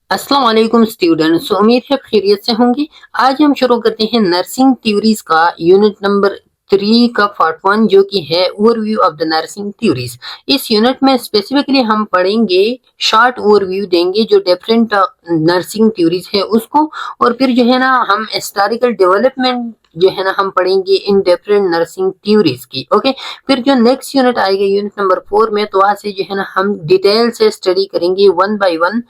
अस्सलाम वालेकुम स्टूडेंट्स, उम्मीद है खैरियत से होंगे। आज हम शुरू करते हैं नर्सिंग थ्योरीज का यूनिट नंबर 3 का पार्ट 1 जो कि है overview of the nursing theories. इस यूनिट में स्पेसिफिकली हम पढ़ेंगे, शॉर्ट ओवरव्यू देंगे जो डिफरेंट नर्सिंग थ्योरीज है उसको, और फिर जो है ना हम हिस्टोरिकल डेवलपमेंट जो है ना हम पढ़ेंगे इन डिफरेंट नर्सिंग थ्योरीज की। ओके, फिर जो नेक्स्ट यूनिट आएगा यूनिट नंबर 4 में, तो वहां से जो है ना हम डिटेल से स्टडी करेंगे one by one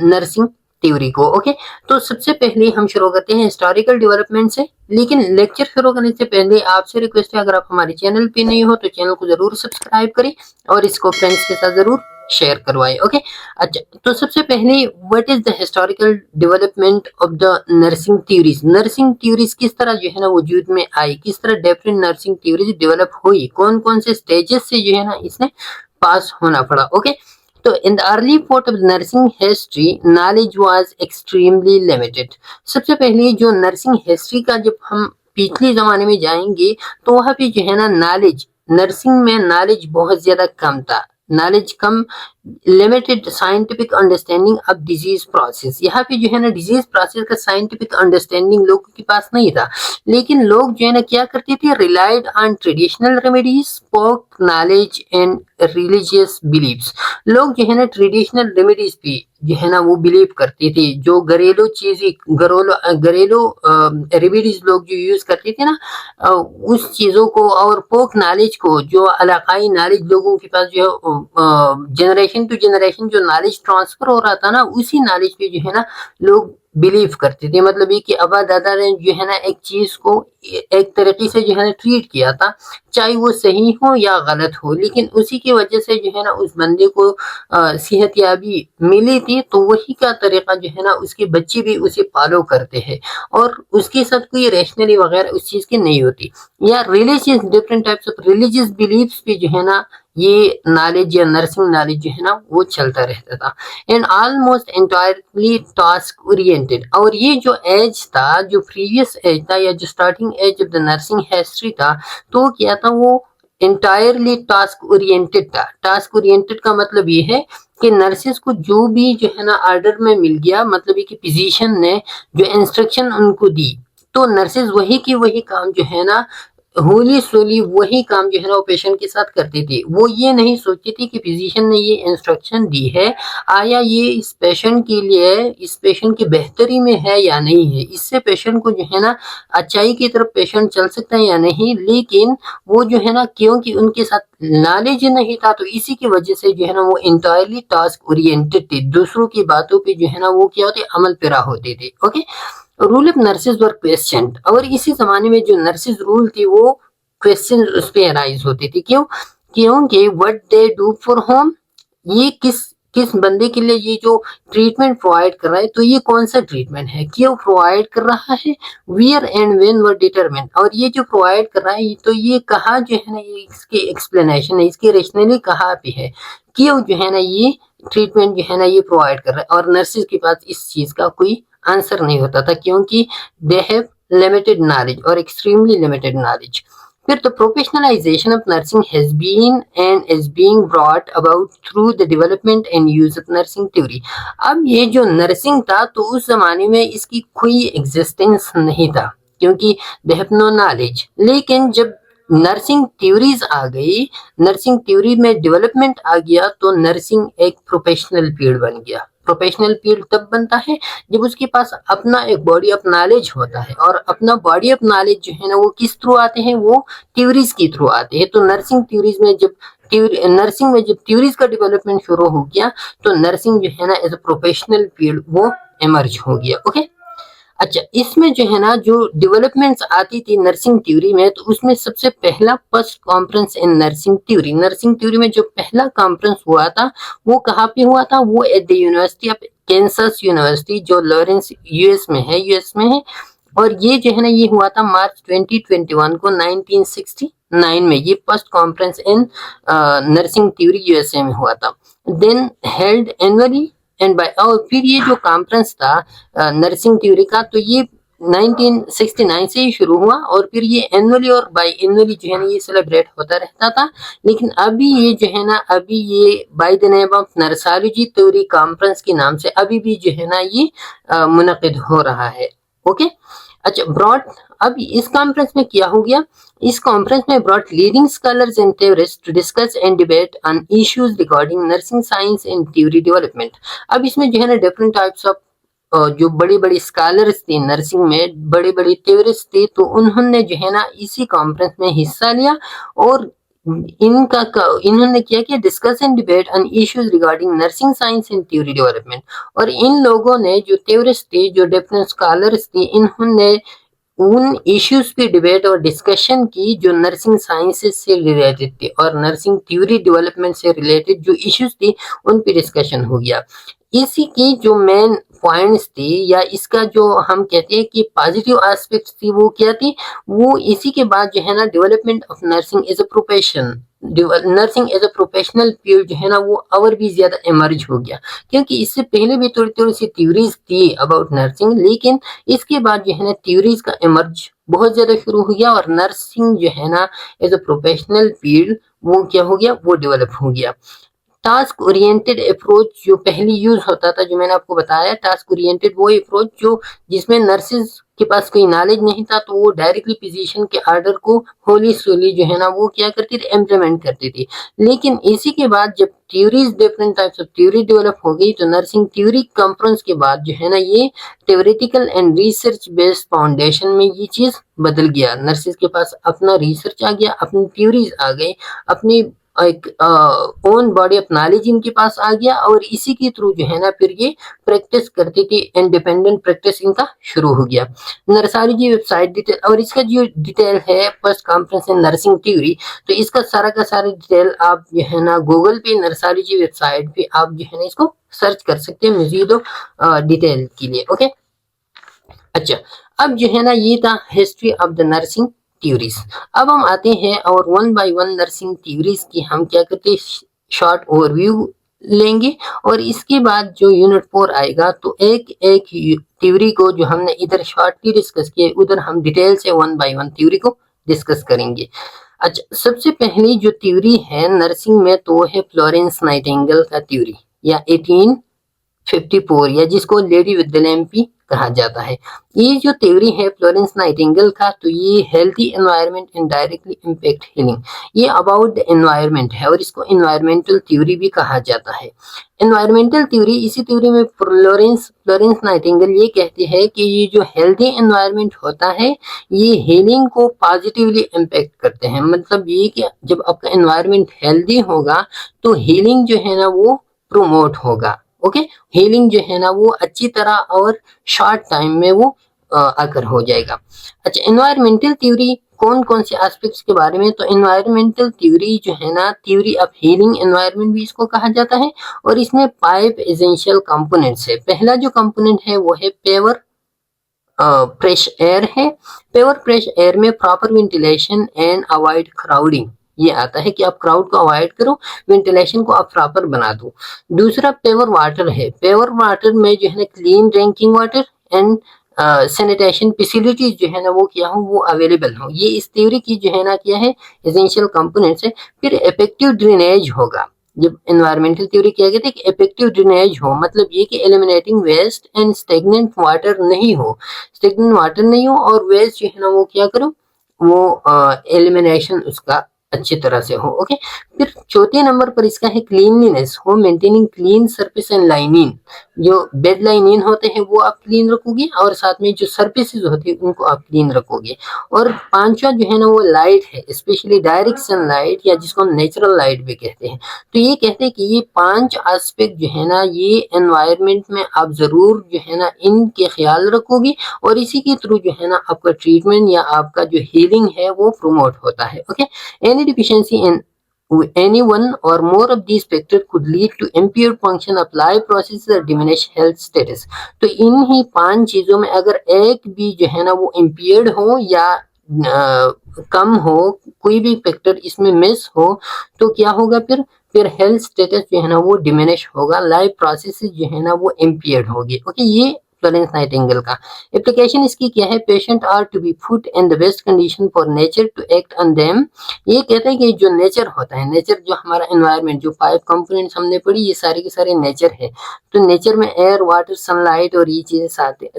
nursing theory को। ओके, तो सबसे पहले हम शुरू करते हैं हिस्टोरिकल डेवलपमेंट से। लेकिन लेक्चर शुरू करने से पहले आपसे रिक्वेस्ट है, अगर आप हमारे चैनल पे नहीं हो तो चैनल को जरूर सब्सक्राइब करें और इसको फ्रेंड्स के साथ जरूर शेयर करवाएं। ओके, अच्छा, तो सबसे पहले what is the historical development of the nursing theories. Nursing theories किस तरह जो है ना वजूद में आई, किस तरह डिफरेंट नर्सिंग थ्योरीज डेवलप हुई, कौन कौन से स्टेजेस से जो है ना इसने पास होना पड़ा। Okay, so in the early part of nursing history, knowledge was extremely limited. सबसे पहले जो नर्सिंग हिस्ट्री का जब हम पिछले जमाने में जाएंगे तो वहाँ पे जो है ना नॉलेज, नर्सिंग में नॉलेज बहुत ज्यादा कम था। Knowledge come, limited scientific understanding of disease process. यहाँ पे जो है ना डिजीज प्रोसेस का साइंटिफिक अंडरस्टैंडिंग लोगों के पास नहीं था। लेकिन लोग जो है ना क्या करते थे, relied on traditional remedies, folk knowledge and religious believes. लोग जो है ना ट्रेडिशनल रेमेडीज पे जो है ना वो बिलीव करते थे। जो घरेलू चीजें, घरेलू रेमेडीज लोग जो यूज करते थे ना, उस चीजों को और फोक नॉलेज को, जो इलाकाई नॉलेज लोगों के पास जो जनरेशन टू जनरेशन जो नॉलेज ट्रांसफर हो रहा था ना, उसी नॉलेज पे जो है ना लोग बिलीव करते थे। मतलब ये कि अबा दादा ने जो है ना एक चीज को एक तरीके से जो है ना ट्रीट किया था, चाहे वो सही हो या गलत हो, लेकिन उसी की वजह से जो है ना उस बंदे को सेहतयाबी मिली थी। तो वही का तरीका जो है ना उसके बच्चे भी उसे फॉलो करते हैं और उसके साथ कोई रैशनली वगैरह उस चीज की नहीं होती। या religious, different types of religious believes पे जो है ना ये नॉलेज या नर्सिंग नॉलेज जो है ना वो चलता रहता था। And almost entirely task oriented. और ये जो एज था, जो प्रीवियस एज था या जो starting age of the nursing history था, तो क्या था, वो इंटायरली टास्क ओरिएंटेड था। टास्क ओरिएंटेड का मतलब ये है कि नर्सेस को जो भी जो है ना ऑर्डर में मिल गया, मतलब ये कि फिजिशियन ने जो इंस्ट्रक्शन उनको दी, तो नर्सेस वही की वही काम जो है ना होली सोली वही काम जो है ना वो पेशेंट के साथ करती थी। वो ये नहीं सोचती थी कि फिजिशियन ने ये इंस्ट्रक्शन दी है, आया ये इस पेशेंट के लिए, इस पेशेंट की बेहतरी में है या नहीं है, इससे पेशेंट को जो है ना अच्छाई की तरफ पेशेंट चल सकता है या नहीं। लेकिन वो जो है ना क्योंकि उनके साथ नॉलेज नहीं था, तो इसी की वजह से जो है ना वो इंटायरली टास्क ओरिएंटेड थे। दूसरों की बातों पे जो है ना वो क्या होते, अमल पेरा होते थे। Okay, rule of nurses were question. और इसी जमाने में जो नर्सेज रूल थी वो क्वेश्चन उस पे अराइज होती थी। क्यों? क्योंकि what they do for home, ये किस किस बंदे के लिए ये जो ट्रीटमेंट प्रोवाइड कर रहा है, तो ये कौन सा ट्रीटमेंट है, क्यों प्रोवाइड कर रहा है, wear and when were determine. और ये जो प्रोवाइड कर रहा है तो ये कहाँ जो है ना, ये इसकी एक्सप्लेनेशन है, इसकी रेशनली कहाँ पे है, क्यों जो है ना ये ट्रीटमेंट जो है ना ये प्रोवाइड कर रहा है। और नर्सिस के पास इस चीज का कोई आंसर नहीं होता था, क्योंकि दे हैव लिमिटेड नॉलेज और एक्सट्रीमली लिमिटेड नॉलेज। फिर तो professionalization of nursing has been and is being brought about through the development and use of nursing theory. अब ये जो नर्सिंग था, तो उस जमाने में इसकी कोई एग्जिस्टेंस नहीं था, क्योंकि दे हैव नो नॉलेज। लेकिन जब नर्सिंग थ्योरीज आ गई, नर्सिंग थ्योरी में डेवलपमेंट आ गया, तो नर्सिंग एक प्रोफेशनल फील्ड बन गया। प्रोफेशनल फील्ड तब बनता है जब उसके पास अपना एक बॉडी ऑफ नॉलेज होता है, और अपना बॉडी ऑफ नॉलेज जो है ना वो किस थ्रू आते हैं, वो थ्योरीज के थ्रू आते हैं। तो नर्सिंग थ्योरीज में जब नर्सिंग में जब थ्योरीज का डेवलपमेंट शुरू हो गया, तो नर्सिंग जो है ना एज अ प्रोफेशनल फील्ड वो इमर्ज हो गया। ओके, अच्छा, इसमें जो है ना जो डेवलपमेंट्स आती थी नर्सिंग थ्योरी में, तो उसमें सबसे पहला first conference in nursing theory, nursing theory में जो पहला कॉन्फ्रेंस हुआ था वो कहाँ पे हुआ था, वो at the university of Kansas university, जो लॉरेंस यूएस में है, और ये जो है ना ये हुआ था मार्च 2021 को, 1969 में। ये first conference in nursing theory USA में हुआ था। Then held annually and by, और फिर ये जो कॉन्फ्रेंस था नर्सिंग थ्योरी का, तो ये 1969 से ही शुरू हुआ और फिर ये एनुअली और बाई एनुअली जो है ना ये सेलिब्रेट होता रहता था। लेकिन अभी ये जो है ना अभी ये बाय द नेम ऑफ नरसालूजी त्यूरी कॉन्फ्रेंस के नाम से अभी भी जो है ना ये मुनक़िद हो रहा है। ओके, अच्छा ब्रॉड अब इस कॉन्फ्रेंस में क्या हो गया, इस कॉन्फ्रेंस में broad leading scholars and theorists to discuss and debate on issues regarding nursing science and theory development. अब इसमें जो है ना डिफरेंट टाइप्स ऑफ जो बड़ी बड़ी स्कॉलर्स थे नर्सिंग में, बड़े बड़े थ्योरिस्ट थे, तो उन्होंने जो है ना इसी कॉन्फ्रेंस में हिस्सा लिया और इन्होंने क्या किया, discuss and debate on issues regarding nursing science and theory development. और इन लोगों ने जो थ्योरिस्ट थे, जो डिफरेंट स्कॉलर्स थे, इन्होंने उन इश्यूज पे डिबेट और डिस्कशन की जो नर्सिंग साइंसेज से रिलेटेड थी और नर्सिंग थ्योरी डेवलपमेंट से रिलेटेड जो इश्यूज थी उन पे डिस्कशन हो गया। इसी की जो मेन पॉइंट्स थी या इसका जो हम कहते हैं कि पॉजिटिव एस्पेक्ट्स थी वो क्या थी, वो इसी के बाद जो है ना development of nursing as a profession, nursing as a professional field जो है ना वो और भी ज्यादा इमर्ज हो गया। क्योंकि इससे पहले भी थोड़ी थोड़ी सी थ्योरीज थी अबाउट नर्सिंग, लेकिन इसके बाद जो है ना थ्योरीज का इमर्ज बहुत ज्यादा शुरू हो गया और नर्सिंग जो है ना एज अ प्रोफेशनल फील्ड वो क्या हो गया, वो डेवलप हो गया। टास्क ओरिएंटेड अप्रोच जो पहले यूज होता था, जो मैंने आपको बताया, टास्क ओरिएंटेड वो अप्रोच जो जिसमें नर्सेज के पास कोई नॉलेज नहीं था तो वो डायरेक्टली फिजिशियन के आर्डर को होली सोली जो है ना वो क्या करती थी, इम्प्लीमेंट करती थी। लेकिन इसी के बाद जब theories different types of theory develop हो गई तो नर्सिंग थ्योरी कॉन्फ्रेंस के बाद जो है ना ये theoretical and research based foundation में ये चीज बदल गया। नर्सेज के पास अपना रिसर्च आ गया, अपनी थ्योरीज आ गई, अपनी एक ओन बॉडी ऑफ नॉलेज इनके पास आ गया और इसी के थ्रू जो है ना फिर ये प्रैक्टिस करती थी, इंडिपेंडेंट प्रैक्टिस इनका शुरू हो गया। नर्सारी की वेबसाइट डिटेल और इसका जो डिटेल है first conference in nursing theory, तो इसका सारा का सारा डिटेल आप जो है ना गूगल पे नर्सारी की वेबसाइट पे आप जो है ना इसको सर्च कर सकते हैं मजीद डिटेल के लिए। ओके, अच्छा अब जो है ना ये था history of the nursing theories. अब हम आते हैं और one by one nursing theories की हम क्या करते हैं शॉर्ट ओवरव्यू लेंगे और इसके बाद जो यूनिट 4 आएगा तो एक एक थ्योरी को जो हमने इधर शॉर्टली डिस्कस किया उधर हम डिटेल से वन बाय वन थ्योरी को डिस्कस करेंगे। अच्छा सबसे पहली जो थ्योरी है नर्सिंग में तो है फ्लोरेंस नाइटिंगेल का थ्योरी या 1854 या जिसको लेडी विद द लैम्पी कहा जाता है। ये जो थ्योरी है फ्लोरेंस नाइटिंगेल का तो ये healthy environment and directly impact healing, ये अबाउट द एनवायरनमेंट है और इसको एनवायरमेंटल थ्योरी भी कहा जाता है। एनवायरमेंटल थ्योरी, इसी थ्योरी में फ्लोरेंस नाइटिंगेल ये कहते हैं कि ये जो हेल्थी एनवायरनमेंट होता है ये हीलिंग को पॉजिटिवली इम्पैक्ट करते हैं। मतलब ये कि जब आपका एनवायरनमेंट हेल्थी होगा तो हीलिंग जो है ना वो प्रोमोट होगा। ओके, हीलिंग जो है ना वो अच्छी तरह और शॉर्ट टाइम में वो आकर हो जाएगा। अच्छा एनवायरमेंटल थ्योरी कौन कौन से एस्पेक्ट्स के बारे में, तो एनवायरमेंटल थ्योरी जो है ना थ्योरी ऑफ हीलिंग एनवायरनमेंट भी इसको कहा जाता है और इसमें 5 एसेंशियल कंपोनेंट्स है। पहला जो कंपोनेंट है वो है पेवर फ्रेश एयर है। पेवर फ्रेश एयर में proper ventilation and avoid crowding, ये आता है कि आप क्राउड को अवॉइड करो, वेंटिलेशन को आप प्रॉपर बना दो। दूसरा पेवर वाटर है। पेवर वाटर में जो है ना clean drinking water and sanitation facilities जो है ना वो क्या हो, वो अवेलेबल हो। ये इस थ्योरी की जो है ना क्या है एसेंशियल कंपोनेंट्स है। फिर इफेक्टिव ड्रेनेज होगा। जब एनवायरमेंटल थ्योरी क्या कहते हैं कि इफेक्टिव ड्रेनेज हो, मतलब ये कि eliminating waste and stagnant water नहीं हो, स्टेगनेंट वाटर नहीं हो और वेस्ट जो है ना वो क्या करो, वो एलिमिनेशन उसका अच्छी तरह से हो। ओके, फिर चौथे नंबर पर इसका है क्लीनलीनेस हो, maintaining clean surface and lining. जो बेड लाइनिंग होते हैं वो आप क्लीन रखोगे और साथ में जो सरफेसेस होती है उनको आप क्लीन रखोगे। और पांचवा जो है ना वो लाइट है, स्पेशली डायरेक्ट सनलाइट या जिसको हम नेचुरल लाइट भी कहते हैं। तो ये कहते हैं कि ये 5 एस्पेक्ट जो है ना ये एनवायरनमेंट में आप जरूर जो है ना इनके ख्याल रखोगे और इसी के थ्रू जो है ना आपका ट्रीटमेंट या आपका जो हीलिंग है वो प्रोमोट होता है। Okay, any deficiency in any one or more of these factors could lead to impaired function of life processes or diminished health status। तो इन्हीं 5 चीजों में अगर एक भी जो है ना वो impaired हो या कम हो, कोई भी फैक्टर इसमें मिस हो तो क्या होगा, फिर हेल्थ स्टेटस जो है ना वो डिमिनिश होगा, लाइफ प्रोसेस जो है ना वो इम्पेयर्ड होगी। ओके, ये फ्लोरेंस नाइटिंगेल का। एप्लीकेशन इसकी क्या है, patient are to be put in the best condition for nature to act on them. ये कहते हैं कि जो नेचर होता है, नेचर जो हमारा एनवायरनमेंट, जो 5 कंपोनेंट्स हमने पढ़ी, ये सारे के सारे नेचर है। तो नेचर में एयर, वाटर, सनलाइट और ये चीजें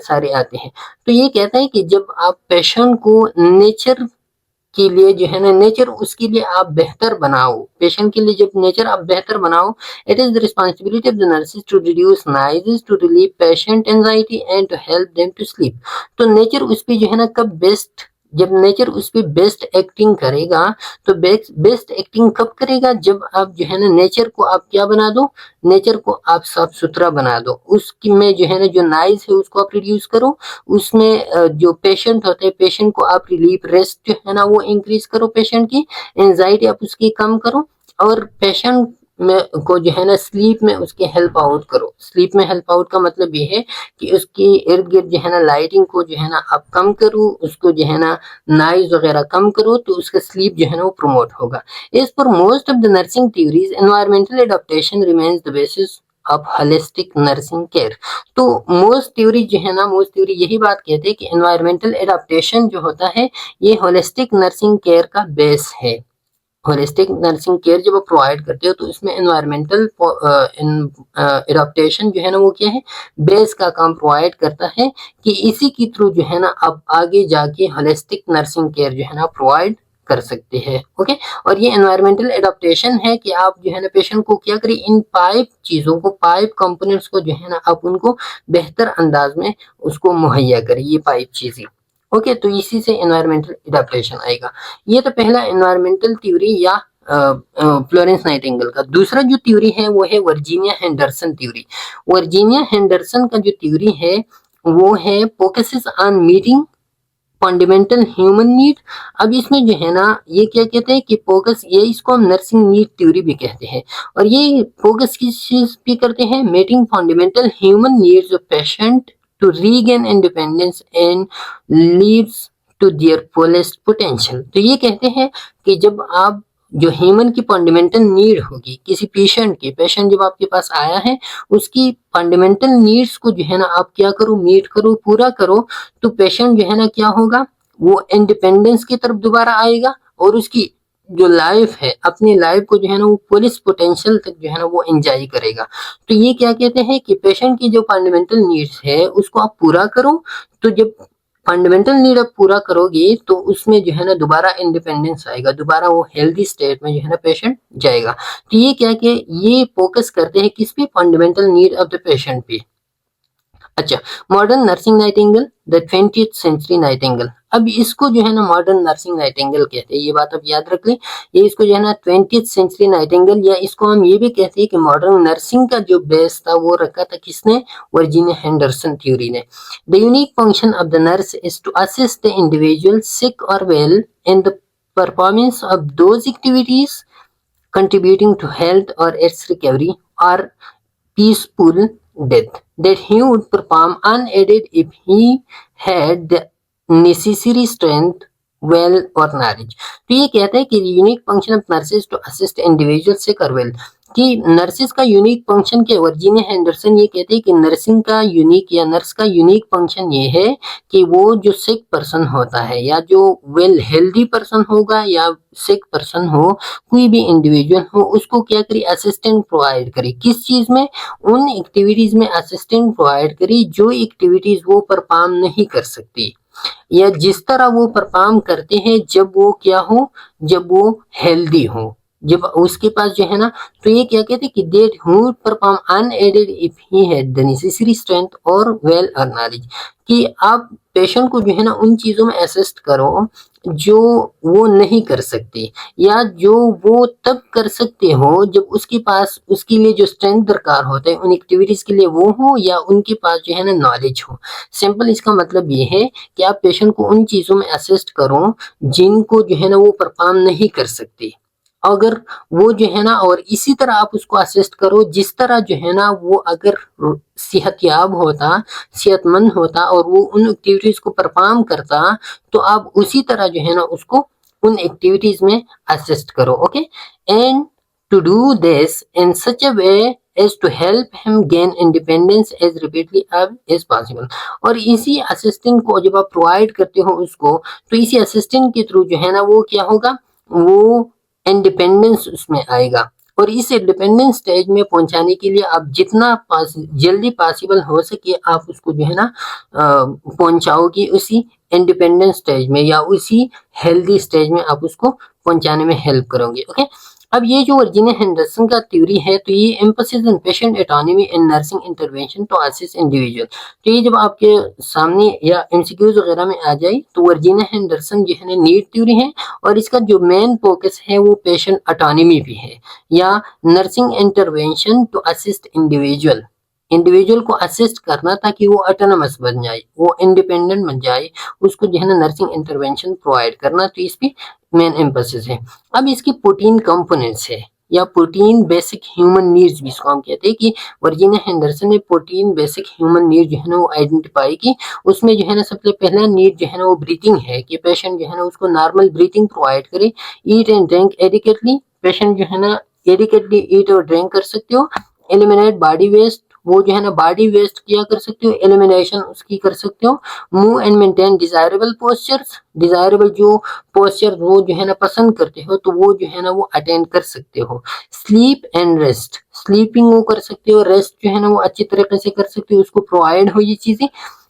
सारे आते हैं। तो ये कहता है कि जब आप पेशेंट को नेचर के लिए जो है ना, नेचर उसके लिए आप बेहतर बनाओ, पेशेंट के लिए जब नेचर आप बेहतर बनाओ, it is the responsibility of the nurses to reduce noises, to relieve patient anxiety and to help them to sleep. तो नेचर उस पे जो है ना, कब बेस्ट, जब नेचर उस पे बेस्ट एक्टिंग करेगा, तो बेस्ट एक्टिंग कब करेगा, जब आप जो है ना नेचर को आप क्या बना दो, नेचर को आप साफ सुथरा बना दो, उसकी में जो है ना जो नॉइज है उसको आप रिड्यूस करो, उसमें जो पेशेंट होते हैं, पेशेंट को आप रिलीफ, रेस्ट जो है ना वो इंक्रीज करो, पेशेंट की एंजाइटी आप उसकी कम करो, और पेशेंट में को जो है ना स्लीप में उसके हेल्प आउट करो। स्लीप में हेल्प आउट का मतलब ये है कि उसकी इर्द गिर्द जो है ना लाइटिंग को जो है ना आप कम करो, उसको जो है ना नॉइज वगैरह कम करो, तो उसका स्लीप जो है ना वो प्रमोट होगा। As for most of the nursing theories, environmental adaptation remains the basis of holistic nursing care. तो मोस्ट थ्योरी जो है ना, मोस्ट थ्योरी यही बात कहते हैं कि एनवायरमेंटल एडेप्टेशन जो होता है ये होलिस्टिक नर्सिंग केयर का बेस है। होलिस्टिक नर्सिंग केयर जब आप प्रोवाइड करते हो तो इसमें एनवायरमेंटल एडेप्टेशन जो है ना वो क्या है, बेस का काम प्रोवाइड करता है, कि इसी के थ्रू जो है ना आप आगे जाके होलिस्टिक नर्सिंग केयर जो है ना प्रोवाइड कर सकते हैं। ओके, और ये एनवायरमेंटल एडेप्टेशन है कि आप जो है ना पेशेंट को क्या करें, इन 5 चीजों को, 5 कंपोनेंट्स को जो है ना आप उनको बेहतर अंदाज में उसको मुहैया करें, ये 5 चीजें। ओके, तो इसी से एनवायरमेंटल एडेप्टेशन आएगा। ये तो पहला एनवायरमेंटल थ्योरी या फ्लोरेंस नाइटिंगेल का। दूसरा जो थ्योरी है वो है Virginia Henderson theory. Virginia Henderson का जो थ्योरी है वो है focuses on meeting fundamental human need. अब इसमें जो है ना ये क्या कहते हैं कि फोकस, ये इसको हम नर्सिंग नीड थ्योरी भी कहते हैं, और ये फोकस किस चीज पे करते हैं, meeting fundamental human needs of patient to regain independence and lives to their fullest potential. तो ये कहते हैं कि जब आप जो ह्यूमन की फंडामेंटल नीड होगी किसी पेशेंट की, पेशेंट जब आपके पास आया है उसकी फंडामेंटल नीड्स को जो है ना आप क्या करो, मीट करो, पूरा करो, तो पेशेंट जो है ना क्या होगा, वो इंडिपेंडेंस की तरफ दोबारा आएगा, और उसकी जो लाइफ है, अपनी लाइफ को जो है ना वो पुलिस पोटेंशियल तक जो है ना वो एंजॉय करेगा। तो ये क्या कहते हैं कि पेशेंट की जो फंडामेंटल नीड्स है उसको आप पूरा करो, तो जब फंडामेंटल नीड आप पूरा करोगे तो उसमें जो है ना दोबारा इंडिपेंडेंस आएगा, दोबारा वो हेल्दी स्टेट में जो है ना पेशेंट जाएगा। तो ये क्या कि ये फोकस करते हैं किस पे, fundamental need of the patient पे। अच्छा, modern nursing Nightingale, the 20th century Nightingale. अब इसको जो है ना मॉडर्न नर्सिंग नाइटिंगेल कहते हैं, ये बात आप याद रख लें। ये इसको जो है ना 20th सेंचुरी नाइटिंगेल, या इसको हम ये भी कहते हैं कि मॉडर्न नर्सिंग का जो बेस था वो रखा था किसने, वर्जीनिया हेंडरसन थ्योरी ने। The unique function of the nurse is to assist the individual sick और well in the performance of those activities contributing to health or its recovery or peaceful death that he would perform unaided if he had the necessary strength, well or knowledge। तो ये कहता है कि unique function of nurses to assist individual sick और well, कि nurses का unique function क्या, Virginia Henderson ये कहते हैं कि नर्सिंग का यूनिक या नर्स का यूनिक फंक्शन ये है कि वो जो सिक पर्सन होता है या जो वेल हेल्दी पर्सन होगा या सिक पर्सन हो, कोई भी इंडिविजुअल हो, उसको क्या करे, असिस्टेंट प्रोवाइड करे। किस चीज में, उन एक्टिविटीज में असिस्टेंट प्रोवाइड करे जो एक्टिविटीज वो परफॉर्म नहीं कर सकती, या जिस तरह वो परफॉर्म करते हैं जब वो क्या हो, जब वो हेल्दी हो, जब उसके पास जो है ना। तो ये क्या कहते हैं कि that who perform unaided if he had the necessary strength और वेल और नॉलेज, कि आप पेशेंट को जो है ना उन चीजों में असिस्ट करो जो वो नहीं कर सकते, या जो वो तब कर सकते हो जब उसके पास उसके लिए जो स्ट्रेंथ दरकार होता है उन एक्टिविटीज के लिए वो हो, या उनके पास जो है ना नॉलेज हो। सिंपल इसका मतलब ये है कि आप पेशेंट को उन चीजों में असिस्ट करो जिनको जो है ना वो परफॉर्म नहीं कर सकते, अगर वो जो है ना, और इसी तरह आप उसको असिस्ट करो जिस तरह जो है ना वो अगर सेहतयाब होता, सेहतमंद होता और वो उन एक्टिविटीज को परफॉर्म करता, तो आप उसी तरह जो है ना उसको उन एक्टिविटीज में असिस्ट करो। Okay, and to do this in such a way as to help him gain independence as rapidly as possible। और इसी असिस्टेंट को जब आप प्रोवाइड करते हो उसको, तो इसी असिस्टेंट के थ्रू जो है ना वो क्या होगा, वो इंडिपेंडेंस उसमें आएगा। और इस इंडिपेंडेंस स्टेज में पहुंचाने के लिए आप जितना जल्दी पॉसिबल हो सके आप उसको जो है ना पहुंचाओगे उसी इंडिपेंडेंस स्टेज में, या उसी हेल्दी स्टेज में आप उसको पहुंचाने में हेल्प करोगे। ओके, अब ये जो वर्जीनिया हेंडरसन का थ्योरी है, तो ये emphasis on patient autonomy in nursing intervention to assist individual. तो ये जब आपके सामने या एमसीक्यूज वगैरह में आ जाए तो वर्जीनिया हेंडरसन जो है ना नीड थ्योरी है, और इसका जो मेन फोकस है वो पेशेंट ऑटोनॉमी भी है, या nursing intervention to assist individual. Individual को असिस्ट करना ताकि वो ऑटोनमस बन जाए, वो इंडिपेंडेंट बन जाए, उसको जो है ना नर्सिंग इंटरवेंशन प्रोवाइड करना, तो इस पे मेन एम्फेसिस है। अब इसकी प्रोटीन कंपोनेंट्स है, या प्रोटीन बेसिक ह्यूमन नीड्स भी इसको हम कहते हैं, कि वर्जीनिया हेंडरसन ने प्रोटीन बेसिक ह्यूमन नीड जो है ना वो आइडेंटिफाई की। उसमें जो है ना सबसे पहला नीड जो है ना वो ब्रीथिंग है, कि पेशेंट जो है ना उसको नॉर्मल ब्रीथिंग प्रोवाइड करे। Eat and drink adequately, patient जो है ना एडिकेटली ईट और ड्रिंक कर सकते हो। एलिमिनेट बॉडी वेस्ट, वो जो है ना बॉडी वेस्ट किया कर सकते हो, एलिमिनेशन उसकी कर सकते हो। Move and maintain desirable postures, desirable जो पोस्चर वो जो है ना पसंद करते हो तो वो जो है ना वो अटेंड कर सकते हो। स्लीप एंड रेस्ट, स्लीपिंग वो कर सकते हो, रेस्ट जो है ना वो अच्छी तरीके से कर सकते हो, उसको प्रोवाइड हो ये चीजें।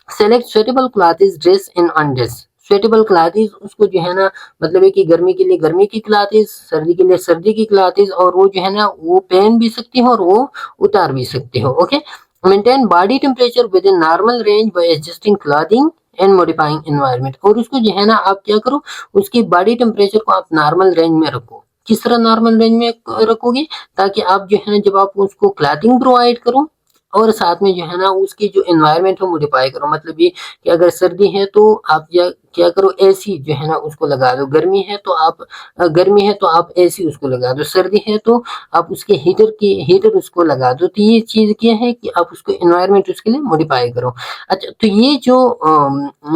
Select suitable clothes, dress and undress, suitable clothes उसको जो है ना मतलब है कि गर्मी के लिए गर्मी की क्लॉथेस, सर्दी के लिए सर्दी की क्लॉथेस, और वो जो है ना वो पहन भी सकते हो और वो उतार भी सकते हो। Okay, maintain body temperature with in normal range bye adjusting clothing and modifying environment. और उसको जो है ना आप क्या करो, उसकी बॉडी टेम्परेचर को आप नॉर्मल रेंज में रखो। किस तरह नॉर्मल रेंज में रखोगे, ताकि आप जो है ना जब आप उसको क्लॉथिंग प्रोवाइड करो और साथ में जो है ना उसकी जो एनवायरनमेंट है मॉडिफाई करो। मतलब ये कि अगर सर्दी है तो आप क्या करो, एसी जो है ना उसको लगा दो। गर्मी है तो आप एसी उसको लगा दो। सर्दी है तो आप उसके हीटर उसको लगा दो। तो ये चीज क्या है कि आप उसको एनवायरनमेंट उसके लिए मॉडिफाई करो। अच्छा, तो ये जो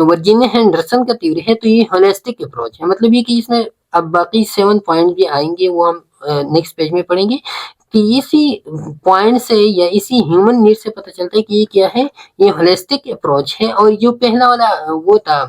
वर्जीनिया हेंडरसन का थ्योरी है, तो ये होलिस्टिक अप्रोच है। मतलब ये कि इसमें अब बाकी 7 पॉइंट भी आएंगे, वो हम नेक्स्ट पेज में पढ़ेंगे। कि इसी पॉइंट से या इसी ह्यूमन नीड से पता चलता है कि ये क्या है, ये होलिस्टिक अप्रोच है। और जो पहला वाला वो था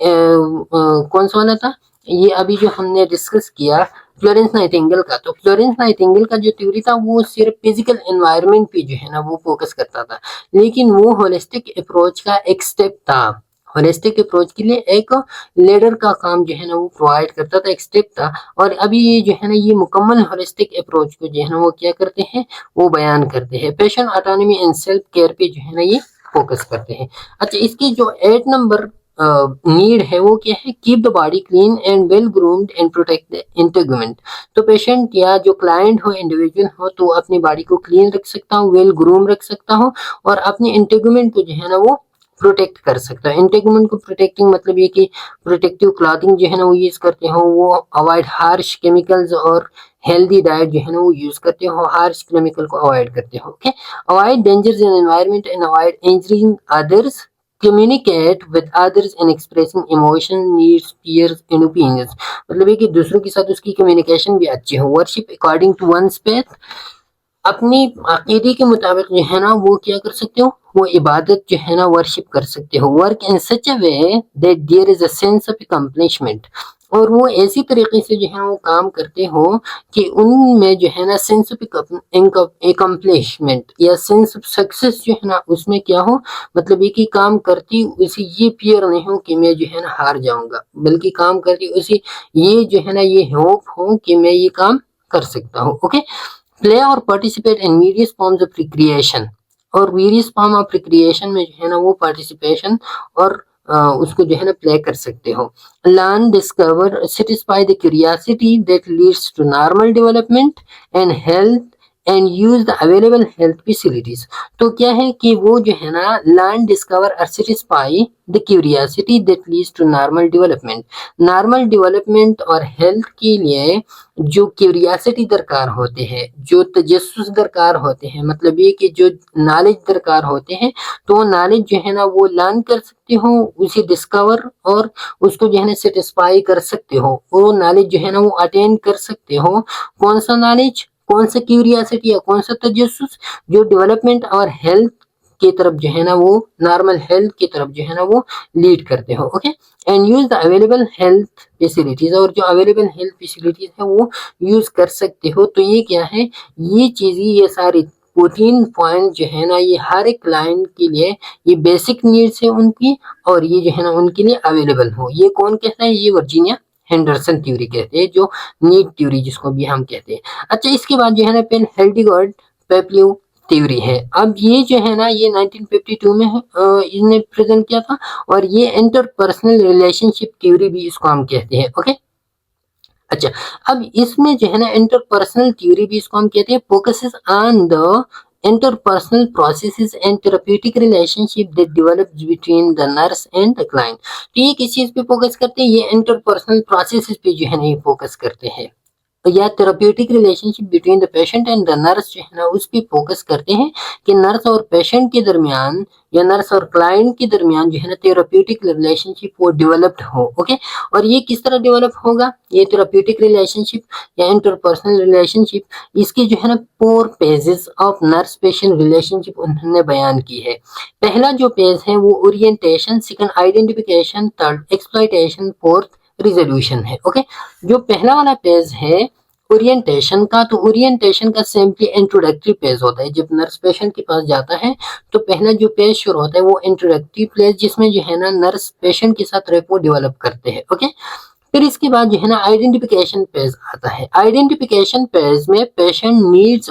कौन सा वाला था, ये अभी जो हमने डिस्कस किया फ्लोरेंस नाइटिंगेल का, तो फ्लोरेंस नाइटिंगेल का जो थ्योरी था वो सिर्फ फिजिकल एनवायरनमेंट पे जो है ना वो फोकस करता था, लेकिन वो होलिस्टिक अप्रोच का एक स्टेप था। होलिस्टिक अप्रोच के लिए एक लीडर का काम जो है ना वो प्रोवाइड करता था, एक स्टेप था। और अभी ये जो है ना ये मुकम्मल होलिस्टिक अप्रोच को जो है ना वो क्या करते हैं, वो बयान करते हैं। Patient autonomy and self care पे जो है ना ये फोकस करते हैं। अच्छा, इसकी जो 8 नंबर नीड है वो क्या है, keep the body clean and well groomed and protect the integument. तो पेशेंट या जो क्लाइंट हो, इंडिविजुअल हो, तो अपनी बॉडी को क्लीन रख सकता हो, वेल ग्रूम रख सकता हो, और अपने इंटेगुमेंट को जो है ना वो प्रोटेक्ट कर सकता है। इंटेगुमेंट को प्रोटेक्टिंग मतलब ये कि प्रोटेक्टिव क्लॉथिंग जो है ना वो यूज करते हो, वो अवॉइड हार्श केमिकल्स, और हेल्दी डाइट जो है ना वो यूज करते हो, हार्श केमिकल को अवॉइड करते हो। Okay, avoid dangers in environment and avoid injuring others, communicate with others in expressing emotion, needs, fears and opinions। मतलब ये कि दूसरों के साथ उसकी कम्युनिकेशन भी अच्छी हो। Worship according to one's faith, अपनी अकीदे के मुताबिक जो है ना वो क्या कर सकते हो, वो इबादत जो है ना वर्शिप कर सकते हो। Work in such a way that there is a sense of accomplishment, और वो ऐसी तरीके से जो है वो काम करते हो कि उनमें जो है ना सेंस ऑफ अकम्प्लिशमेंट या सेंस ऑफ सक्सेस जो है ना उसमें क्या हो, मतलब ये कि काम करती उसी ये फियर नहीं हो कि मैं जो है ना हार जाऊंगा, बल्कि काम करती उसी ये जो है ना ये होप हो कि मैं ये काम कर सकता हूँ। ओके, प्ले और participate in various forms of recreation, और वेरियस फॉर्म ऑफ रिक्रिएशन में जो है ना वो पार्टिसिपेशन और उसको जो है ना प्ले कर सकते हो। Learn, discover, satisfy the curiosity that leads to normal development and health and use the available health facilities. तो क्या है कि वो जो है ना लर्न, डिस्कवर और satisfy the curiosity that leads to normal development. Normal development और हेल्थ के लिए जो क्यूरियोसिटी दरकार होते हैं, जो तजस्सुस दरकार होते हैं, मतलब ये कि जो नॉलेज दरकार होते हैं, तो वो नॉलेज जो है ना वो लर्न कर सकते हो, उसे डिस्कवर और उसको जो है ना सेटिस्फाई कर सकते हो। वो नॉलेज जो है ना वो अटेन कर सकते हो। कौन सा नॉलेज, कौन सा क्यूरियोसिटी या कौन सा तजस्सुस जो डेवलपमेंट और हेल्थ की तरफ जो है ना वो नॉर्मल हेल्थ की तरफ जो है ना वो लीड करते हो। Okay, and use the available health facilities, और जो अवेलेबल हेल्थ फैसिलिटीज है वो यूज कर सकते हो। तो ये क्या है, ये चीजें, ये सारी 14 पॉइंट जो है ना ये हर एक क्लाइंट के लिए ये बेसिक नीड्स है उनकी, और ये जो है ना उनके लिए अवेलेबल हो। ये कौन कहता है, ये वर्जीनिया हेंडरसन थ्योरी कहते हैं, जो नीड थ्योरी जिसको भी हम कहते हैं। अच्छा, इसके बाद जो है ना पेन हेल्डिगर्ड पेप्लियो थ्योरी है। अब ये जो है ना ये 1952 में इसने प्रेजेंट किया था, और ये इंटरपर्सनल रिलेशनशिप थ्योरी भी इसको हम कहते हैं। ओके, अच्छा, अब इसमें जो है ना इंटरपर्सनल थ्योरी भी इसको हम कहते हैं, focuses on the interpersonal processes and therapeutic relationship that develops between the nurse and the client। तो ये किस चीज पे फोकस करते हैं, ये इंटरपर्सनल प्रोसेसेस पे जो है ना ये फोकस करते हैं, या therapeutic relationship between the patient and the nurse जो है ना उस पर फोकस करते हैं कि नर्स और पेशेंट के दरमियान या नर्स और क्लाइंट के दरमियान जो है ना थेराप्यूटिक रिलेशनशिप वो डेवलप्ड हो। ओके, और ये किस तरह डेवलप होगा, ये थेराप्यूटिक रिलेशनशिप या इंटरपर्सनल रिलेशनशिप, इसके जो है ना 4 pages of nurse patient relationship उन्होंने बयान की है। पहला जो पेज है वो orientation, second identification, third exploitation, fourth resolution है। ओके, जो पहला वाला पेज है ओरिएंटेशन का, तो ओरिएंटेशन का सिंपली इंट्रोडक्टरी पेज होता है। जब नर्स पेशेंट के पास जाता है तो पहला जो पेज शुरू होता है वो इंट्रोडक्टरी पेज, जिसमें जो है ना नर्स पेशेंट के साथ रेपो डेवलप करते हैं। ओके, फिर इसके बाद जो है ना आइडेंटिफिकेशन पेज आता है। आइडेंटिफिकेशन पेज में patient need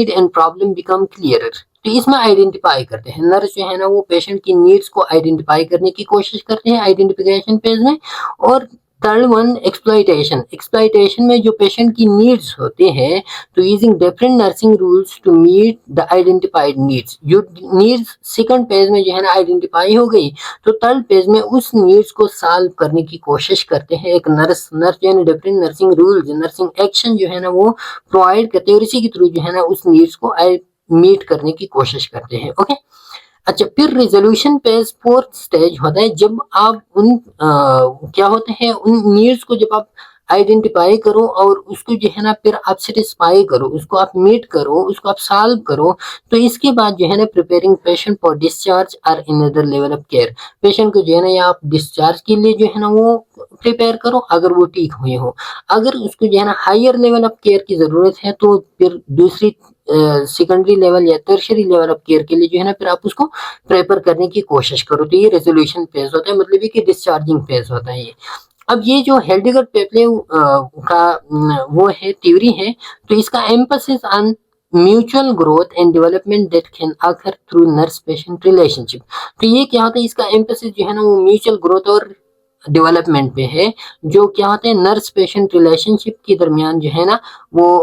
and problem become clearer. तो इसमें आइडेंटिफाई करते हैं, नर्स जो है ना वो पेशेंट की नीड्स को आइडेंटिफाई करने की कोशिश करते हैं आइडेंटिफिकेशन पेज में। और थर्ड वन एक्सप्लॉइटेशन, एक्सप्लॉइटेशन में जो पेशेंट की नीड्स होते हैं, तो using different nursing rules to meet the identified needs, जो नीड्स सेकंड पेज में जो है ना आइडेंटिफाई हो गई, तो थर्ड पेज में उस नीड्स को सॉल्व करने की कोशिश करते हैं एक नर्स जो है ना different nursing rules, nursing action जो है ना वो प्रोवाइड करते हैं, और इसी के थ्रू जो है ना उस नीड्स को मीट करने की कोशिश करते हैं। ओके, अच्छा, फिर रिजोल्यूशन पेज फोर्थ स्टेज होता है, जब आप क्या होते हैं उन नीड्स को जब आप आइडेंटिफाई करो और उसको जो है ना फिर आप सेटिस्फाई करो, उसको आप मीट करो, उसको आप सॉल्व करो, तो इसके बाद जो है ना प्रिपेयरिंग पेशेंट फॉर डिस्चार्ज और another level of care, patient को जो है ना या आप डिस्चार्ज के लिए जो है ना वो प्रिपेयर करो अगर वो ठीक हुए हो, अगर उसको जो है ना हायर लेवल ऑफ केयर की जरूरत है तो फिर दूसरी सेकेंडरी लेवल या टर्शियरी लेवल ऑफ केयर के लिए जो है ना फिर आप उसको प्रेफर करने की कोशिश करो। तो ये रेजोल्यूशन फेज होता है, मतलब ये कि डिस्चार्जिंग फेज होता है ये। अब ये जो हेल्डिगर पेप्ले का वो है थ्योरी है, तो इसका emphasis on mutual growth and development that can occur through nurse patient relationship. तो ये क्या होता है, इसका एम्फसिस जो है ना वो म्यूचुअल ग्रोथ और डेवलपमेंट पे है, जो क्या होते हैं नर्स पेशेंट रिलेशनशिप के दरमियान जो है ना वो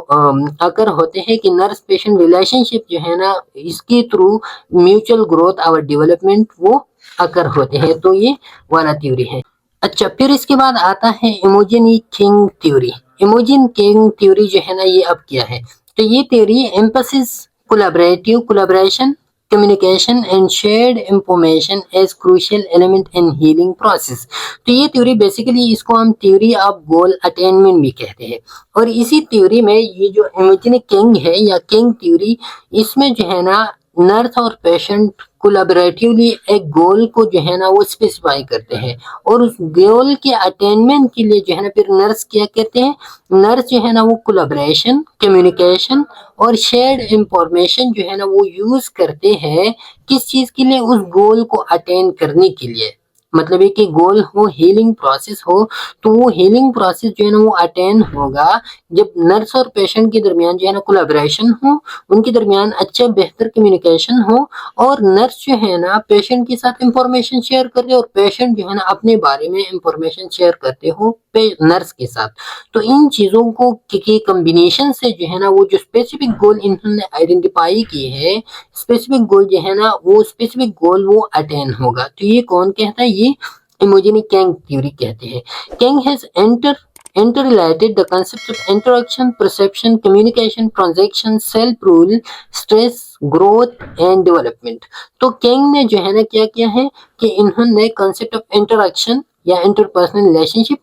अकर होते हैं कि नर्स पेशेंट रिलेशनशिप जो है ना इसके थ्रू म्यूचुअल ग्रोथ और डेवलपमेंट वो अकर होते हैं। तो ये वाला थ्योरी है। अच्छा, फिर इसके बाद आता है इमोजिन किंग थ्योरी। इमोजिन किंग थ्योरी जो है ना ये अब क्या है, तो ये theory emphasis collaboration, communication and shared information as crucial element in healing process। तो ये थ्योरी बेसिकली इसको हम थ्योरी ऑफ गोल अटेनमेंट भी कहते हैं। और इसी थ्योरी में ये जो इमेजिन किंग है या किंग थ्योरी, इसमें जो है ना नर्स और पेशेंट कोलैबोरेटिवली एक गोल को जो है ना वो स्पेसिफाई करते हैं, और उस गोल के अटेनमेंट के लिए जो है ना फिर नर्स क्या करते हैं, नर्स जो है ना वो कोलैबोरेशन, कम्युनिकेशन और शेयर्ड इंफॉर्मेशन जो है ना वो यूज करते हैं किस चीज के लिए, उस गोल को अटेन करने के लिए। मतलब एक गोल हो, हीलिंग प्रोसेस हो, तो वो हीलिंग प्रोसेस जो है ना वो अटेन होगा जब नर्स और पेशेंट के दरमियान जो है ना कोलैबोरेशन हो, उनके दरमियान अच्छा बेहतर कम्युनिकेशन हो, और नर्स जो है ना पेशेंट के साथ इंफॉर्मेशन शेयर करे और पेशेंट जो है ना अपने बारे में इंफॉर्मेशन शेयर करते हो नर्स के साथ। तो इन चीजों को के कॉम्बिनेशन से जो है ना वो जो स्पेसिफिक गोल इन्होंने आइडेंटिफाई किए हैं, स्पेसिफिक गोल जो है ना वो स्पेसिफिक गोल वो अटेन होगा। तो ये कौन कहता है, ये इमोजिनी कैंग थ्योरी कहते हैं। Kang has interrelated the concepts of interaction, perception, communication, transaction, self rule, stress, growth and development। तो कैंग ने जो है ना क्या किया है कि इन्होंने concept of interaction या interpersonal relationship,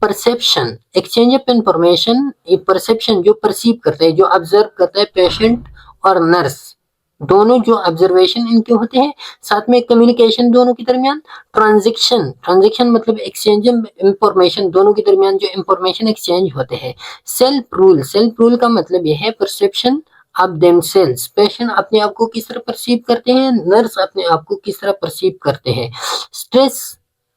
perception, exchange of information, ये परसेप्शन जो परसीव करता है, जो ऑब्जर्व करता है पेशेंट और नर्स, दोनों जो ऑब्जर्वेशन इनके होते हैं, साथ में कम्युनिकेशन दोनों के दरमियान, ट्रांजेक्शन, ट्रांजेक्शन मतलब एक्सचेंज इंफॉर्मेशन, दोनों के दरमियान जो इंफॉर्मेशन एक्सचेंज होते हैं, सेल्फ रूल, सेल्फ रूल का मतलब यह है परसेप्शन ऑफ देमसेल्व्स, पेशेंट अपने आप को किस तरह परसीव करते हैं, नर्स अपने आप को किस तरह परसीव करते हैं, स्ट्रेस,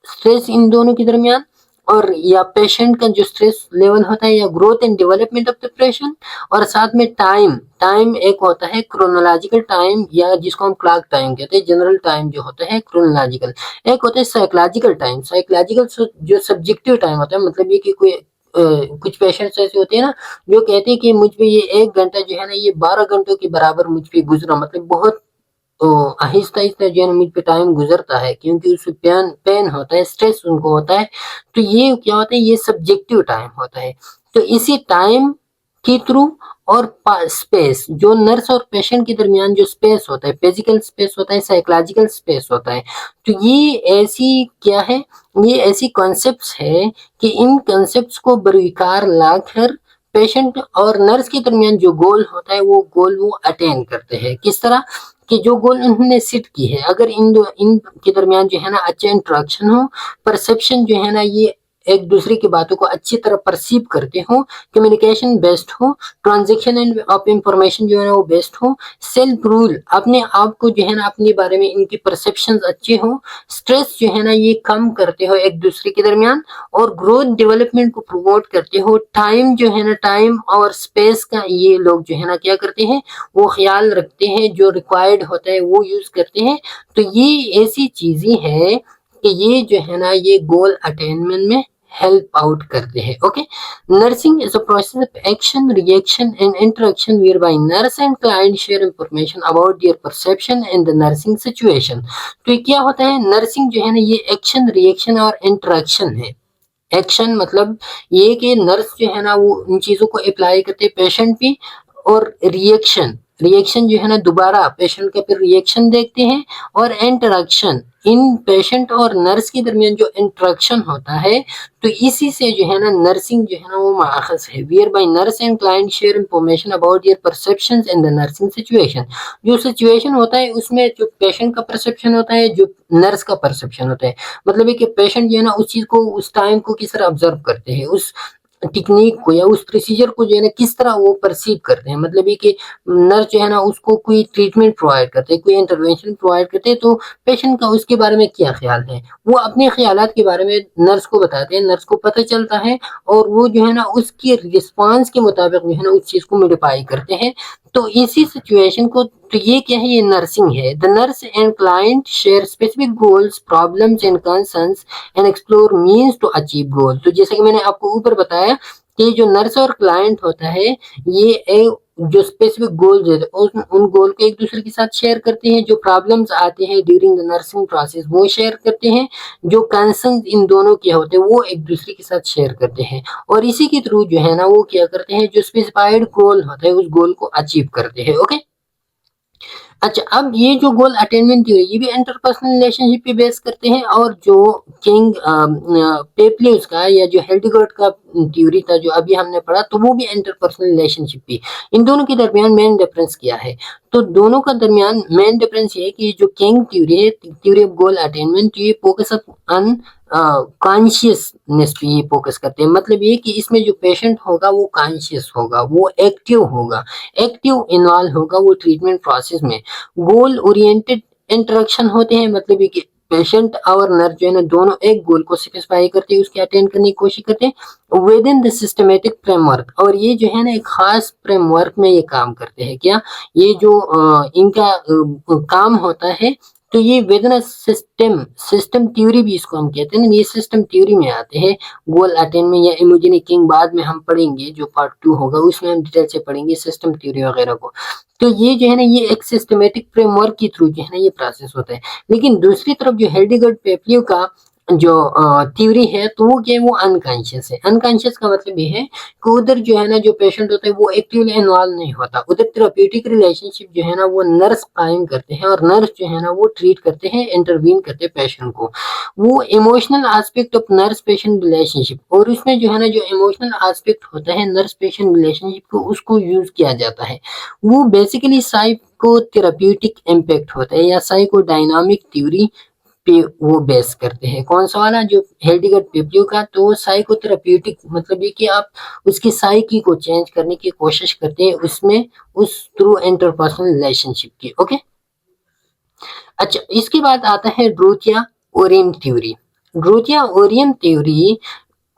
स्ट्रेस इन दोनों के दरमियान, और या पेशेंट का जो स्ट्रेस लेवल होता है, या growth and development of the patient, और साथ में टाइम, टाइम एक होता है क्रोनोलॉजिकल टाइम, या जिसको हम क्लॉक टाइम कहते हैं, जनरल टाइम जो होता है क्रोनोलॉजिकल, एक होता है साइकोलॉजिकल टाइम, साइकोलॉजिकल जो सब्जेक्टिव टाइम होता है, मतलब ये कि कोई कुछ पेशेंट्स ऐसे होते हैं ना जो कहते हैं कि मुझ पे ये 1 घंटा जो है ना ये 12 घंटों के बराबर मुझ पे गुजरा, मतलब बहुत आहिस्ता आहिस्ता जो है ना मुझ पे टाइम गुजरता है, क्योंकि उससे पेन पेन होता है, स्ट्रेस उनको होता है। तो ये क्या होता है, ये सब्जेक्टिव टाइम होता है। तो इसी टाइम के थ्रू और स्पेस, जो नर्स और पेशेंट के दरमियान जो स्पेस होता है, फिजिकल स्पेस होता है, साइकोलॉजिकल स्पेस होता है, तो ये ऐसी क्या है, ये ऐसी कॉन्सेप्ट्स है कि इन कॉन्सेप्ट्स को बरकरार लाकर पेशेंट और नर्स के दरमियान जो गोल होता है वो गोल वो अटेन करते हैं। किस तरह कि जो गोल उन्होंने सेट की है, अगर इन के दरमियान जो है ना अच्छा इंटरेक्शन हो, परसेप्शन जो है ना ये एक दूसरे की बातों को अच्छी तरह परसीव करते हो, कम्युनिकेशन बेस्ट हो, ट्रांजेक्शन एंड ऑफ इंफॉर्मेशन जो है ना वो बेस्ट हो, सेल्फ रूल, अपने आप को जो है ना अपने बारे में इनकी परसेप्शन अच्छे हो, स्ट्रेस जो है ना ये कम करते हो एक दूसरे के दरमियान, और ग्रोथ डेवलपमेंट को प्रमोट करते हो, टाइम जो है ना टाइम और स्पेस का ये लोग जो है ना क्या करते हैं, वो ख्याल रखते हैं, जो रिक्वायर्ड होता है वो यूज करते हैं। तो ये ऐसी चीजें हैं कि ये जो है ना ये गोल अटेनमेंट में हेल्प आउट करते हैं। Okay, nursing is a process of action, reaction and interaction whereby nurse and client share information about their perception in the nursing situation. तो ये क्या होता है, नर्सिंग जो है ना ये एक्शन, रिएक्शन और इंटरेक्शन है। एक्शन मतलब ये कि नर्स जो है ना वो इन चीजों को अप्लाई करते हैं पेशेंट पे, और रिएक्शन, रिएक्शन जो है ना दोबारा पेशेंट का फिर रिएक्शन देखते हैं, और इंटरेक्शन, इन पेशेंट और नर्स के दरमियान जो इंटरेक्शन होता है, तो इसी से जो है ना नर्सिंग जो है ना वो माखज है। Whereby nurse and client share information about their perceptions in the nursing situation, जो सिचुएशन होता है उसमें जो पेशेंट का परसेप्शन होता है, जो नर्स का परसेप्शन होता है, मतलब है कि पेशेंट जो है ना उस चीज को, उस टाइम को किस तरह ऑब्जर्व करते हैं, उस टेक्निक को या उस प्रोसीजर को जो है ना किस तरह वो परसीव करते हैं, मतलब ये कि नर्स जो है ना उसको कोई ट्रीटमेंट प्रोवाइड करते हैं, कोई इंटरवेंशन प्रोवाइड करते हैं, तो पेशेंट का उसके बारे में क्या ख्याल है, वो अपने ख्यालात के बारे में नर्स को बताते हैं, नर्स को पता चलता है, और वो जो है ना उसके रिस्पांस के मुताबिक जो है ना उस चीज को मॉडिफाई करते हैं। तो इसी सिचुएशन को, तो ये क्या है, ये नर्सिंग है। The nurse and client share specific goals, problems and concerns and explore means to achieve goal. तो जैसे कि मैंने आपको ऊपर बताया कि जो नर्स और क्लाइंट होता है, ये एक जो स्पेसिफिक गोल्स है उन गोल को एक दूसरे के साथ शेयर करते हैं, जो प्रॉब्लम्स आते हैं ड्यूरिंग द नर्सिंग प्रोसेस वो शेयर करते हैं, जो कंसर्न इन दोनों के होते हैं वो एक दूसरे के साथ शेयर करते हैं, और इसी के थ्रू जो है ना वो क्या करते हैं, जो स्पेसिफाइड गोल होता है उस गोल को अचीव करते हैं। ओके, अच्छा, अब ये जो गोल अटेनमेंट थ्योरी ये भी इंटरपर्सनल रिलेशनशिप पे बेस करते हैं, और जो किंग पेपलेस का या जो हेल्डिगर्ड का थ्योरी था जो अभी हमने पढ़ा, तो वो भी इंटरपर्सनल रिलेशनशिप पे, इन दोनों के दरमियान मेन डिफरेंस क्या है, तो दोनों का दरमियान मेन डिफरेंस ये है कि जो किंग थ्योरी है, थ्योरी ऑफ गोल अटेनमेंट, ये फोकस ऑन कॉन्शियसनेस पे ये फोकस करते हैं, मतलब ये कि इसमें जो पेशेंट होगा वो कॉन्शियस होगा, वो एक्टिव होगा, एक्टिव इन्वॉल्व होगा वो ट्रीटमेंट प्रोसेस में। गोल ओरिएंटेड इंटरेक्शन होते हैं, मतलब ये कि पेशेंट और नर्स जो है ना दोनों एक गोल को स्पेसिफाई करते हैं, उसके अटेंड करने की कोशिश करते हैं with in the systematic framework, और ये जो है ना एक खास फ्रेमवर्क में ये काम करते हैं। क्या ये जो इनका काम होता है, तो ये वेदना सिस्टम, सिस्टम थ्योरी भी इसको हम कहते हैं ना, ये सिस्टम थ्योरी में आते हैं। गोल अटेनमेंट या इमोजनी किंग बाद में हम पढ़ेंगे, जो पार्ट 2 होगा उसमें हम डिटेल से पढ़ेंगे सिस्टम थ्योरी वगैरह को। तो ये जो है ना ये एक सिस्टमेटिक फ्रेमवर्क के थ्रू जो है ना ये प्रोसेस होता है। लेकिन दूसरी तरफ जो हेल्डिगर्ड पेपलियो का जो थ्योरी है तो वो क्या है, वो अनकॉन्शियस है। अनकॉन्शियस का मतलब ये है कि उधर जो है ना जो पेशेंट होता है वो एक्टिवली इन्वॉल्व नहीं होता, उधर थेराप्यूटिक रिलेशनशिप जो है ना वो नर्स कायम करते हैं और नर्स जो है ना वो ट्रीट करते हैं, इंटरवीन करते हैं पेशेंट को। वो emotional aspect of nurse patient relationship, और उसमें जो है ना जो इमोशनल एस्पेक्ट होता है नर्स पेशेंट रिलेशनशिप को, उसको यूज किया जाता है। वो बेसिकली साइको थेराप्यूटिक इम्पैक्ट होता है या साइको डायनामिक थ्योरी पे वो बेस करते हैं। कौन सा वाला, जो हेल्डिगर पेप्यू का, तो साइकोथेराप्यूटिक मतलब ये कि आप उसकी साइकी को चेंज करने की कोशिश करते हैं उसमें, उस थ्रू इंटरपर्सनल रिलेशनशिप की। ओके, अच्छा इसके बाद आता है ड्रूथिया ओरियम थ्योरी। ड्रूथिया ओरियम थ्योरी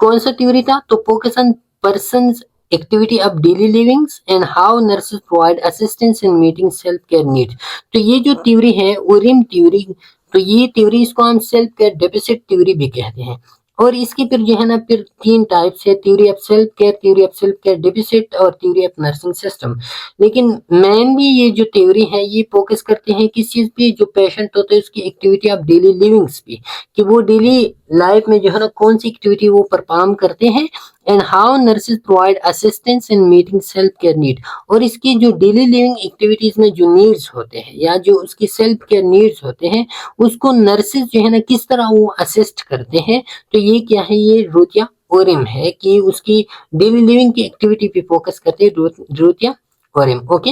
कौन सा थ्योरी था, तो focus on persons activity of daily livings and how nurses provide assistance in meeting self care needs. तो ये जो थ्योरी है ओरियम थ्योरी, तो ये थ्योरी इसको हम सेल्फ केयर डेफिसिट थ्योरी भी कहते हैं। और इसकी फिर जो है ना फिर तीन टाइप्स है, theory of self care, theory of self care deficit और थ्योरी ऑफ नर्सिंग सिस्टम। लेकिन मेनली ये जो थ्योरी है ये फोकस करते हैं किस चीज पे, जो पेशेंट होता है उसकी एक्टिविटी ऑफ डेली लिविंग्स पे, कि वो डेली लाइफ में जो है ना कौन सी एक्टिविटी वो परफॉर्म करते हैं, and how nurses provide assistance in meeting self care need. और इसकी जो डेली लिविंग एक्टिविटीज में जो नीड्स होते हैं या जो उसकी सेल्फ केयर नीड्स होते हैं उसको नर्सेज जो है ना किस तरह वो असिस्ट करते हैं। तो ये क्या है, ये ड्रूथिया ओरियम है कि उसकी डेली लिविंग की एक्टिविटी पे फोकस करते हैं ड्रूथिया ओरियम। ओके,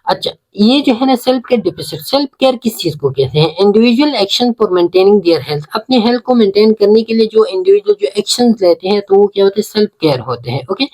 अच्छा ये जो है ना self care deficit, self care किस चीज को कहते हैं, individual action for maintaining their health, अपने हेल्थ को मेंटेन करने के लिए जो इंडिविजुअल जो एक्शंस लेते हैं तो वो क्या होते हैं, सेल्फ केयर होते हैं। ओके,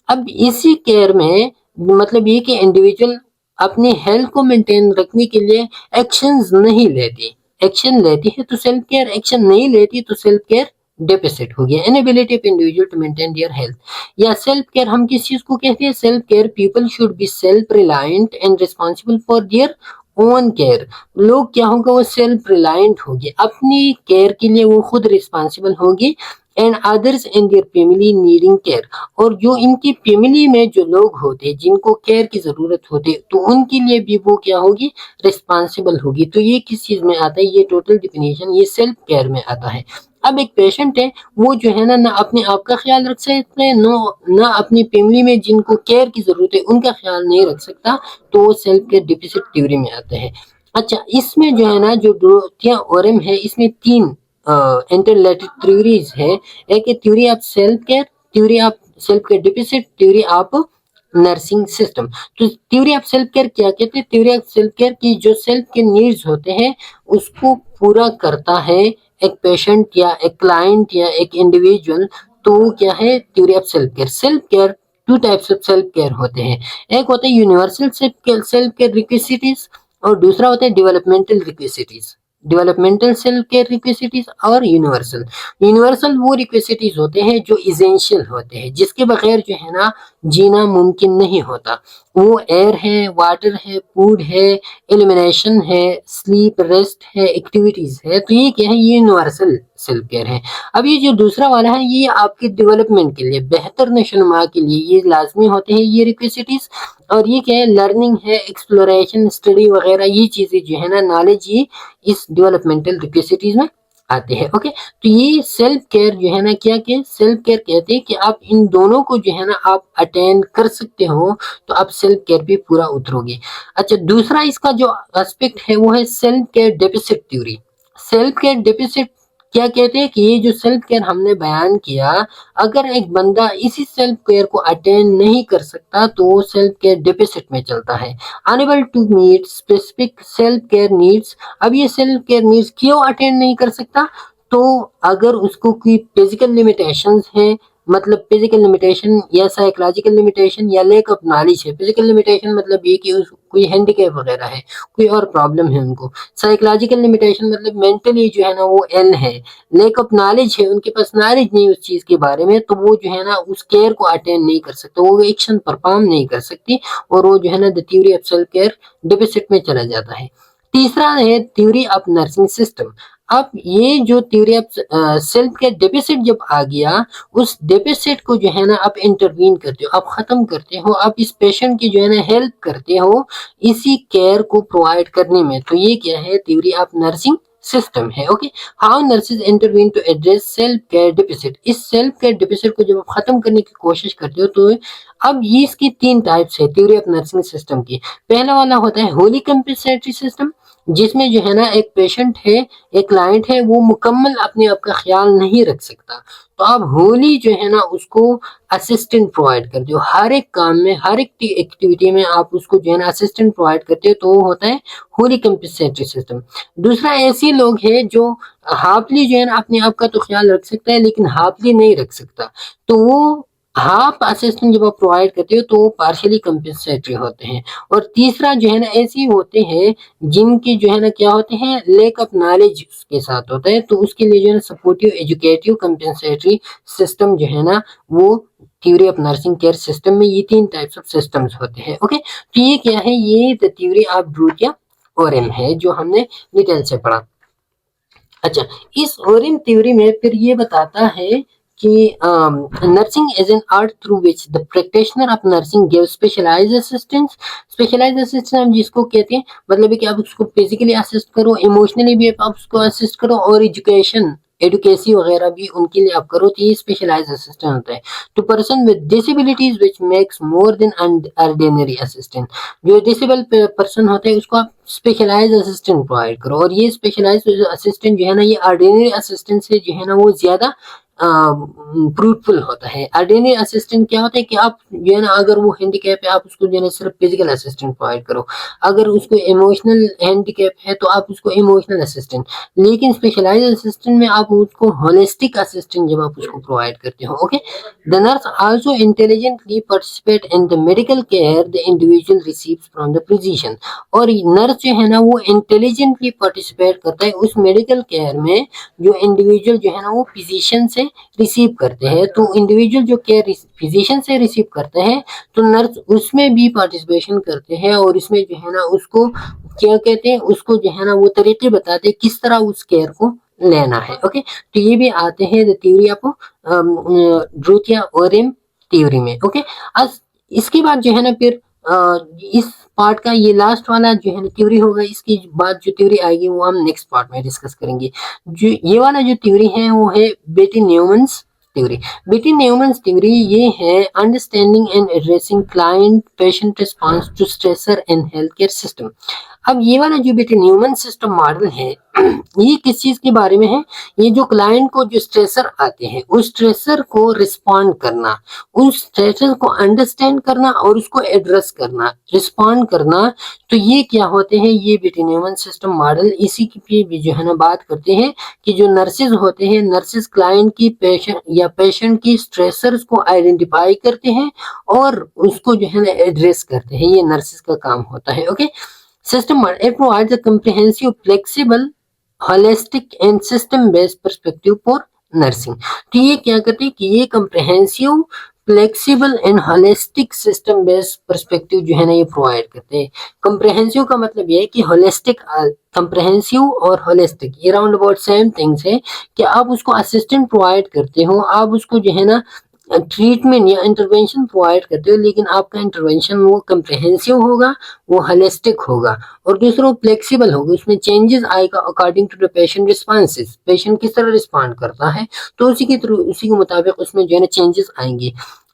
अब इसी केयर में मतलब ये कि इंडिविजुअल अपनी हेल्थ को मेंटेन रखने के लिए एक्शंस नहीं लेती, एक्शन लेती है तो सेल्फ केयर, एक्शन नहीं लेती तो सेल्फ केयर डेफिसिट हो गया, inability of individual to maintain their health. या सेल्फ केयर हम किस चीज को कहते हैं, self care people should be self reliant and responsible for their own care. लोग क्या होगा, वो सेल्फ रिलायंट होंगे, अपनी केयर के लिए वो खुद रिस्पॉन्सिबल होंगे, and others in their family needing care. और जो इनकी फैमिली में जो लोग होते हैं जिनको केयर की जरूरत होती है तो उनके लिए भी वो क्या होगी, रिस्पॉन्सिबल होगी। तो ये किस चीज में आता है, ये टोटल डिफिनेशन ये सेल्फ केयर में आता है। अब एक पेशेंट है वो जो है ना अपने आप का ख्याल रख सकते हैं, नो ना अपनी फैमिली में जिनको केयर की जरूरत है उनका ख्याल नहीं रख सकता, तो वो सेल्फ केयर डिफिसिट थ्योरी में आता है। अच्छा इसमें जो है ना जो ड्रोथिया ओरम है इसमें तीन इंटरलेटेड थ्योरीज है। एक है theory of self care, theory of self care deficit, theory of nursing system. तो थ्योरी ऑफ सेल्फ केयर क्या कहते हैं, थ्योरी ऑफ सेल्फ केयर की जो सेल्फ के नीड्स होते हैं उसको पूरा करता है एक पेशेंट या एक क्लाइंट या एक इंडिविजुअल, तो वो क्या है theory of self care. Self care two types of self care होते हैं, एक होता है यूनिवर्सल सेल्फ केयर रिक्वेसिटीज और दूसरा होता है डेवलपमेंटल रिक्वेसिटीज। डेवलपमेंटल सेल्फ केयर रिक्वेसिटीज और यूनिवर्सल, यूनिवर्सल वो रिक्वेसिटीज होते हैं जो इसेंशियल होते हैं, जिसके बगैर जो है ना जीना मुमकिन नहीं होता। वो एयर है, वाटर है, फूड है, एलिमिनेशन है, स्लीप, रेस्ट है, एक्टिविटीज है, तो ये क्या है, ये यूनिवर्सल सेल्फ केयर है। अब ये जो दूसरा वाला है ये आपके डेवलपमेंट के लिए, बेहतर नशोनुमा के लिए ये लाजमी होते हैं ये रिक्वेसिटीज। और ये क्या है, लर्निंग है, एक्सप्लोरेशन, स्टडी वगैरह ये चीजें जो है ना नॉलेज ये इस डेवलपमेंटल रिक्वेसिटीज में आते हैं। ओके, तो ये सेल्फ केयर जो है ना क्या के सेल्फ केयर कहते हैं कि आप इन दोनों को जो है ना आप अटेंड कर सकते हो तो आप सेल्फ केयर पे पूरा उतरोगे। अच्छा दूसरा इसका जो एस्पेक्ट है वो है self care deficit theory. Self care deficit क्या कहते हैं कि ये जो सेल्फ केयर हमने बयान किया, अगर एक बंदा इसी सेल्फ केयर को अटेंड नहीं कर सकता तो वो सेल्फ केयर डेफिसिट में चलता है। Unable to meet specific self care needs. अब ये सेल्फ केयर नीड्स क्यों अटेंड नहीं कर सकता, तो अगर उसको कोई फिजिकल लिमिटेशंस है, मतलब फिजिकल लिमिटेशन या साइकोलॉजिकल लिमिटेशन या लैक ऑफ नॉलेज है। फिजिकल लिमिटेशन मतलब ये कि कोई हैंडीकैप वगैरह है, कोई और प्रॉब्लम है उनको। साइकोलॉजिकल लिमिटेशन मतलब मेंटली जो है ना वो इल है। लैक ऑफ नॉलेज है, उनके पास नॉलेज नहीं उस चीज के बारे में, तो वो जो है ना उस केयर को अटेंड नहीं कर सकते, वो एक्शन परफॉर्म नहीं कर सकती और वो जो है ना the theory of self care deficit में चला जाता है। तीसरा है थ्योरी ऑफ नर्सिंग सिस्टम। अब ये जो theory of self care deficit जब आ गया, उस डेफिसिट को जो है ना आप इंटरवीन करते हो, आप खत्म करते हो, आप इस पेशेंट की जो है ना हेल्प करते हो इसी केयर को प्रोवाइड करने में, तो ये क्या है थ्योरी ऑफ नर्सिंग सिस्टम है। Okay, how nurses intervene to address self care deficit. इस सेल्फ केयर डिफिसिट को जब आप खत्म करने की कोशिश करते हो तो अब ये इसकी तीन टाइप्स है थ्योरी ऑफ नर्सिंग सिस्टम की। पहला वाला होता है होली कंपेंसेटरी सिस्टम, जिसमें जो है ना एक पेशेंट है, एक क्लाइंट है, वो मुकम्मल अपने आप का ख्याल नहीं रख सकता, तो आप होली जो है ना उसको असिस्टेंट प्रोवाइड करते हो हर एक काम में, हर एक एक्टिविटी में आप उसको जो है ना असिस्टेंट प्रोवाइड करते हो, तो वो होता है होली कंपेंसेटरी सिस्टम। दूसरा ऐसे लोग हैं जो हाफली जो है ना अपने आप का तो ख्याल रख सकता है लेकिन हाफली नहीं रख सकता, तो वो हाफ असिस्टेंट जब आप प्रोवाइड करते हो तो वो पार्शियली कंपेंसेटरी होते हैं। और तीसरा जो है ना ऐसे होते हैं जिनके जो है ना क्या होते हैं लैक ऑफ नॉलेज के साथ होता है, तो उसके लिए जो है ना सपोर्टिव एजुकेटिव कंपेंसेटरी सिस्टम जो है ना वो theory of nursing care system में ये तीन टाइप्स ऑफ सिस्टम्स होते हैं। ओके, तो ये क्या है, ये द थ्योरी ऑफ ब्रूटिया ओरेम है जो हमने डिटेल से पढ़ा। अच्छा, इस ओरिम थ्योरी में फिर ये बताता है कि nursing is an art through which the practitioner of nursing give specialized assistance. Specialized assistance हम जिसको कहते हैं मतलब है कि आप उसको फिजिकली असिस्ट करो, इमोशनली भी आप उसको असिस्ट करो, और एजुकेशन एडुकेसी वगैरह भी उनके लिए आप करो, तो ये स्पेशलाइज्ड असिस्टेंट होता है। To person with disabilities which makes more than ordinary assistant. जो डिसेबल पर्सन होते हैं उसको आप स्पेशलाइज्ड असिस्टेंट प्रोवाइड करो, और ये स्पेशलाइज्ड असिस्टेंट जो है ना ये ऑर्डिनरी असिस्टेंट से जो है ना वो ज्यादा फ्रूटफुल होता है। ऑर्डिनरी असिस्टेंट क्या होता है कि आप जो है ना अगर वो हैंडीकैप है आप उसको जो है ना सिर्फ फिजिकल असिस्टेंट प्रोवाइड करो, अगर उसको इमोशनल हैंडीकैप है तो आप उसको इमोशनल असिस्टेंट, लेकिन स्पेशलाइज्ड असिस्टेंट में आप उसको होलिस्टिक असिस्टेंट जब आप उसको प्रोवाइड करते हो। Okay, the nurse also intelligently participate in the medical care the individual receives from the physician. और नर्स जो है ना वो इंटेलिजेंटली पार्टिसिपेट करता है उस मेडिकल केयर में जो इंडिविजुअल जो है ना वो फिजिशियन से रिसीव करते हैं। तो इंडिविजुअल जो केयर फिजिशियन से रिसीव करते हैं तो नर्स उसमें भी पार्टिसिपेशन करते हैं, और इसमें जो है ना उसको क्या कहते हैं, उसको जो है ना वो तरीके बताते हैं किस तरह उस केयर को लेना है। ओके, तो ये भी आते हैं the theory of Dorothea Orem theory में। ओके, आज इसके बाद जो है ना फिर इस पार्ट का ये लास्ट वाला जो है ना थ्योरी होगा, इसकी बाद जो थ्योरी आएगी वो हम नेक्स्ट पार्ट में डिस्कस करेंगे। जो ये वाला जो थ्योरी है वो है बेटी न्यूमन्स थ्योरी। बेटी न्यूमन्स थ्योरी ये है understanding and addressing client patient response to stressor in health care system. अब ये वाला जो बेटी न्यूमन सिस्टम मॉडल है ये किस चीज के बारे में है, ये जो क्लाइंट को जो स्ट्रेसर आते हैं उस स्ट्रेसर को रिस्पॉन्ड करना, उस स्ट्रेसर को अंडरस्टैंड करना और उसको एड्रेस करना, रिस्पॉन्ड करना, तो ये क्या होते हैं, ये बेटी न्यूमन सिस्टम मॉडल इसी की पे भी जो है ना बात करते हैं कि जो नर्सेज होते हैं, नर्सेज क्लाइंट की पेशेंट की स्ट्रेसर्स को आइडेंटिफाई करते हैं और उसको जो है ना एड्रेस करते हैं, ये नर्सेज का काम होता है। Okay, system it provides a comprehensive, flexible, holistic and system-based perspective for nursing। तो ये क्या करते हैं कि ये comprehensive, flexible and holistic system based perspective जो है ना ये प्रोवाइड करते हैं। कंप्रहेंसिव का मतलब ये है कि होलिस्टिक, कंप्रहेंसिव और होलिस्टिक ये राउंड अबाउट सेम थिंग्स है कि आप उसको असिस्टेंट प्रोवाइड करते हो, आप उसको जो है ना ट्रीटमेंट या इंटरवेंशन प्रोवाइड करते हो, लेकिन आपका इंटरवेंशन वो कंप्रहेंसिव होगा, वो होलिस्टिक होगा, और दूसरा फ्लेक्सिबल होगा, उसमें चेंजेस आएगा according to the patient responses, patient किस तरह रिस्पॉन्ड करता है तो उसी के मुताबिक उसमें जो है ना चेंजेस आएंगे।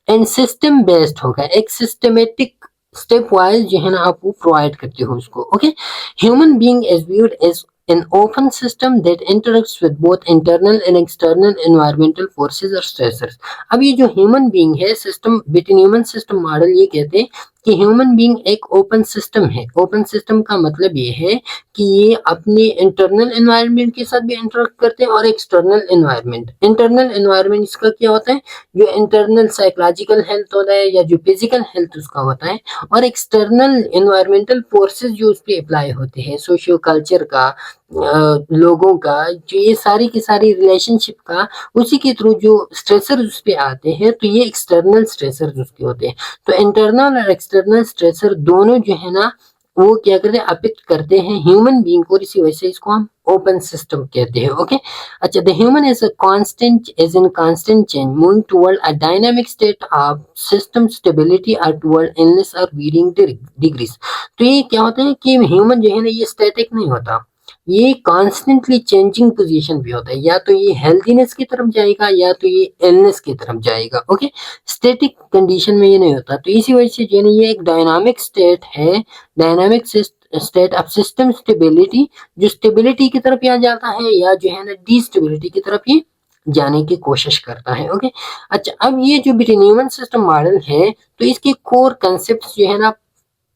एंड सिस्टम बेस्ड होगा, एक सिस्टमेटिक स्टेप वाइज जो है ना आप वो प्रोवाइड करते हो उसको। Okay, human being is viewed as an open system that interacts with both internal and external environmental forces or stressors। अब ये जो ह्यूमन बीइंग है, system between human system model ये कहते हैं कि ह्यूमन बीइंग एक ओपन सिस्टम है। ओपन सिस्टम का मतलब ये है कि ये अपने इंटरनल एनवायरनमेंट के साथ भी इंटरेक्ट करते हैं और एक्सटर्नल एनवायरनमेंट। इंटरनल एनवायरनमेंट इसका क्या होता है, जो इंटरनल साइकोलॉजिकल हेल्थ होता है या जो फिजिकल हेल्थ उसका होता है, और एक्सटर्नल एनवायरमेंटल फोर्सेस जो उस पर अप्लाई होते हैं, सोशियो कल्चर का, लोगों का, जो ये सारी की सारी रिलेशनशिप का, उसी के थ्रू जो स्ट्रेसर उस पे आते हैं, तो ये एक्सटर्नल स्ट्रेसर उसके होते हैं। तो इंटरनल और एक्सटर्नल स्ट्रेसर दोनों जो है ना वो क्या करते हैं, अफेक्ट करते हैं ह्यूमन बीइंग को, इसी वजह से इसको हम ओपन सिस्टम कहते हैं। ओके, अच्छा, the human is a constant, is in constant change, moving toward a dynamic state of system stability और टुवर्ड इलनेस और वेरिंग डिग्रीज। तो ये क्या होता है कि ह्यूमन जो है ना ये स्टैटिक नहीं होता, ये कॉन्स्टेंटली चेंजिंग पोजीशन भी होता है, या तो ये हेल्थीनेस की तरफ जाएगा या तो ये इलनेस की तरफ जाएगा। ओके, स्टैटिक कंडीशन में ये नहीं होता, तो इसी वजह से जो है ना ये एक डायनामिक स्टेट है। Dynamic state of system stability, जो स्टेबिलिटी की तरफ या जाता है या जो है ना डिस्टेबिलिटी की तरफ ये जाने की कोशिश करता है। ओके, अच्छा, अब ये जो न्यूमन सिस्टम मॉडल है, तो इसके कोर कंसेप्ट जो है ना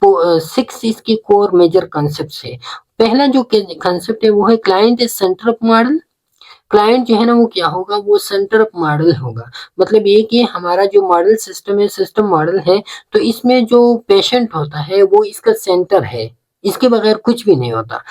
6 इसके कोर मेजर कंसेप्ट है। पहला जो कंसेप्ट है वो है client is centre of model. Client जो है ना वो क्या होगा, वो सेंटर ऑफ मॉडल होगा। मतलब ये कि हमारा जो मॉडल सिस्टम है, सिस्टम मॉडल है, तो इसमें जो पेशेंट होता है वो इसका सेंटर है, इसके बगैर कुछ भी नहीं होता।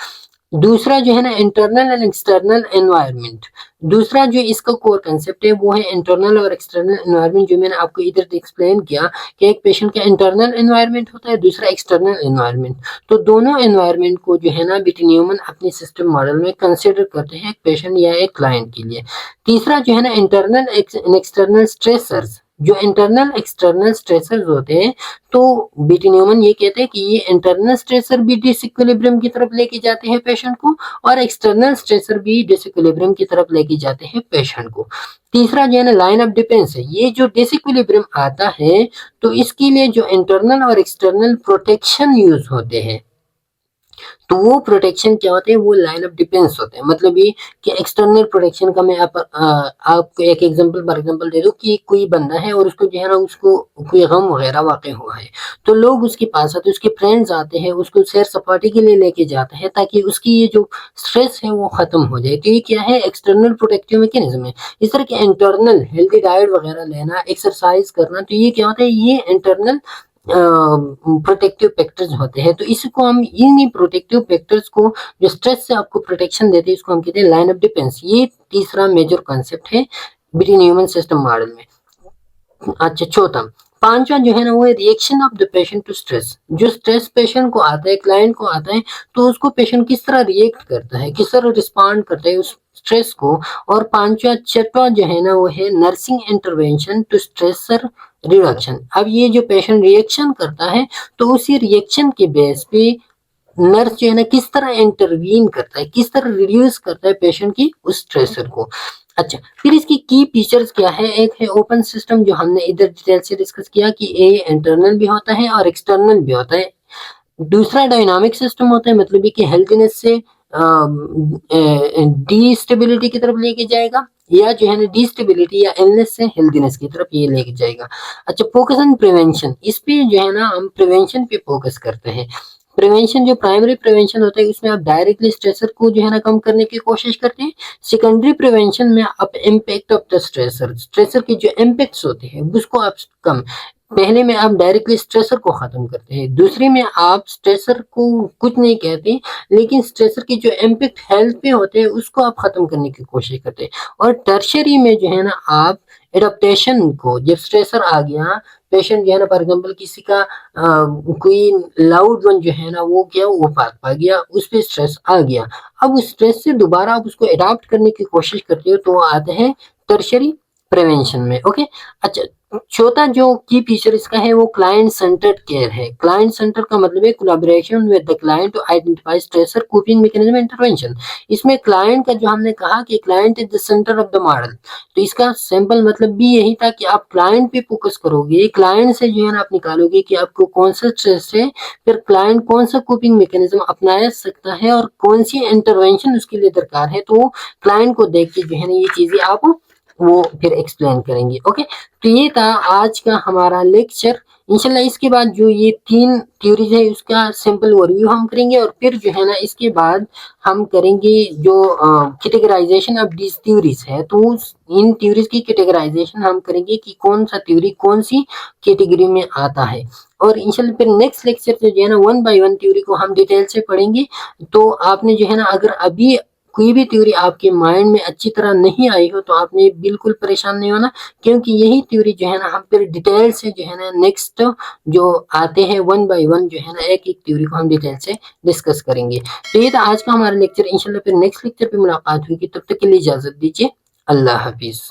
दूसरा जो है ना इंटरनल एंड एक्सटर्नल एनवायरनमेंट। दूसरा जो इसका कोर कंसेप्ट है वो है इंटरनल और एक्सटर्नल एनवायरनमेंट, जो मैंने आपको इधर एक्सप्लेन किया कि एक पेशेंट का इंटरनल एनवायरनमेंट होता है, दूसरा एक्सटर्नल एनवायरनमेंट। तो दोनों एनवायरनमेंट को जो है ना न्यूमन अपने सिस्टम मॉडल में कंसिडर करते हैं एक पेशेंट या एक क्लाइंट के लिए। तीसरा जो है ना इंटरनल एंड एक्सटर्नल स्ट्रेसर्स। जो इंटरनल एक्सटर्नल स्ट्रेसर्स होते हैं, तो न्यूमन ये कहते हैं कि ये इंटरनल स्ट्रेसर भी डिसइक्विलिब्रियम की तरफ लेके जाते हैं पेशेंट को, और एक्सटर्नल स्ट्रेसर भी डिसइक्विलिब्रियम की तरफ लेके जाते हैं पेशेंट को। तीसरा जो है ना लाइन ऑफ डिफेंस है। ये जो डिसइक्विलिब्रियम आता है, तो इसके लिए जो इंटरनल और एक्सटर्नल प्रोटेक्शन यूज होते हैं, तो वो प्रोटेक्शन क्या होते हैं, वो लाइन ऑफ डिफेंस होते हैं। मतलब ये कि एक्सटर्नल प्रोटेक्शन का मैं आपको एक एग्जांपल फॉर एग्जांपल दे दूं कि कोई बंदा है और उसको जो है ना उसको कोई गम वगैरह वाक़ हुआ है, तो लोग उसके पास आते हैं, उसके फ्रेंड्स आते हैं, उसको सैर सपाटे के लिए लेके जाते हैं ताकि उसकी ये जो स्ट्रेस है वो खत्म हो जाए। तो ये क्या है, एक्सटर्नल प्रोटेक्टिव मैकेनिज्म है। इस तरह के इंटरनल हेल्दी डाइट वगैरह लेना, एक्सरसाइज करना, तो ये क्या होता है, ये इंटरनल प्रोटेक्टिव फैक्टर्स होते हैं। तो इसको हम इन प्रोटेक्टिव फैक्टर्स को जो स्ट्रेस से आपको प्रोटेक्शन देते हैं, इसको हम कहते हैं लाइन ऑफ डिफेंस। ये तीसरा मेजर कॉन्सेप्ट है बिटवीन ह्यूमन सिस्टम मॉडल में। अच्छा, चौथा, पांचवा जो है ना वो है reaction of the patient to stress. जो स्ट्रेस पेशेंट को आता है, क्लाइंट को आता है, तो उसको पेशेंट किस तरह रिएक्ट करता है, किस तरह रिस्पॉन्ड करता है उस स्ट्रेस को। और पांचवा छठवा जो है ना वो है nursing intervention to stressor reduction. अब ये जो पेशेंट रिएक्शन करता है, तो उसी रिएक्शन के बेस पे नर्स जो है ना किस तरह इंटरवीन करता है, किस तरह रिड्यूस करता है पेशेंट की उस स्ट्रेसर को। अच्छा, फिर इसकी की फीचर्स क्या है। एक है ओपन सिस्टम, जो हमने इधर डिटेल से डिस्कस किया कि ये इंटरनल भी होता है और एक्सटर्नल भी होता है। दूसरा डायनामिक सिस्टम होता है, मतलब कि हेल्थीनेस से डिस्टेबिलिटी की तरफ लेके जाएगा, या जो है ना डिस्टेबिलिटी या इलनेस से हेल्थीनेस की तरफ ये लेके जाएगा। अच्छा, फोकस ऑन प्रिवेंशन। इस पे जो है ना हम प्रिवेंशन पे फोकस करते हैं। प्रिवेंशन, जो प्राइमरी प्रिवेंशन होता है, उसमें आप डायरेक्टली स्ट्रेसर को जो है ना कम करने की कोशिश करते हैं। सेकेंडरी प्रिवेंशन में आप impact of the stressor, stressor के जो इम्पैक्ट्स होते हैं उसको आप कम, पहले में आप डायरेक्टली स्ट्रेसर को खत्म करते हैं, दूसरे में आप स्ट्रेसर को कुछ नहीं कहते, लेकिन स्ट्रेसर के जो इम्पैक्ट हेल्थ पे होते हैं उसको आप खत्म करने की कोशिश करते हैं। और टर्शरी में जो है ना आप एडेप्टेशन को, जब स्ट्रेसर आ गया, पेशेंट जो है ना फॉर एग्जांपल किसी का कोई लाउड वन जो है ना वो क्या, वो भाग पा गया, उस पर स्ट्रेस आ गया, अब उस स्ट्रेस से दोबारा आप उसको अडॉप्ट करने की कोशिश करते हो, तो वो आते हैं टर्शरी प्रिवेंशन में। ओके, अच्छा, चौथा जो की फीचर इसका है वो क्लाइंट सेंटर्ड केयर है। क्लाइंट सेंटर का मतलब है collaboration with the client to identify stressor, coping mechanism, intervention. इसमें क्लाइंट का जो हमने कहा कि client is the center of the model, तो इसका सिंपल मतलब भी यही था कि आप क्लाइंट पे फोकस करोगे, क्लाइंट से जो है ना आप निकालोगे कि आपको कौन सा स्ट्रेस है, फिर क्लाइंट कौन सा कोपिंग मैकेनिज्म अपना सकता है और कौन सी इंटरवेंशन उसके लिए दरकार है, तो क्लाइंट को देख के जो है ना ये चीजें आप वो फिर एक्सप्लेन करेंगे। ओके, तो ये था आज का हमारा लेक्चर। इंशाल्लाह इसके बाद जो ये 3 थ्योरीज है उसका सिंपल ओवरव्यू हम करेंगे, और फिर जो है ना इसके बाद हम करेंगे जो कैटेगराइजेशन ऑफ दिस थ्योरीज है, तो इन थ्योरीज की कैटेगराइजेशन हम करेंगे कि कौन सा थ्योरी कौन सी कैटेगरी में आता है। और इंशाल्लाह फिर नेक्स्ट लेक्चर से जो है ना 1 बाय 1 थ्योरी को हम डिटेल से पढ़ेंगे। तो आपने जो है ना अगर अभी कोई भी थ्योरी आपके माइंड में अच्छी तरह नहीं आई हो, तो आपने बिल्कुल परेशान नहीं होना, क्योंकि यही थ्योरी जो है ना हम फिर डिटेल से जो है ना नेक्स्ट जो आते हैं 1 बाय 1 जो है ना एक एक थ्योरी को हम डिटेल से डिस्कस करेंगे। तो ये था आज का हमारा लेक्चर। इंशाल्लाह फिर नेक्स्ट लेक्चर पे मुलाकात होगी, तब तक के लिए इजाजत दीजिए। अल्लाह हाफिज।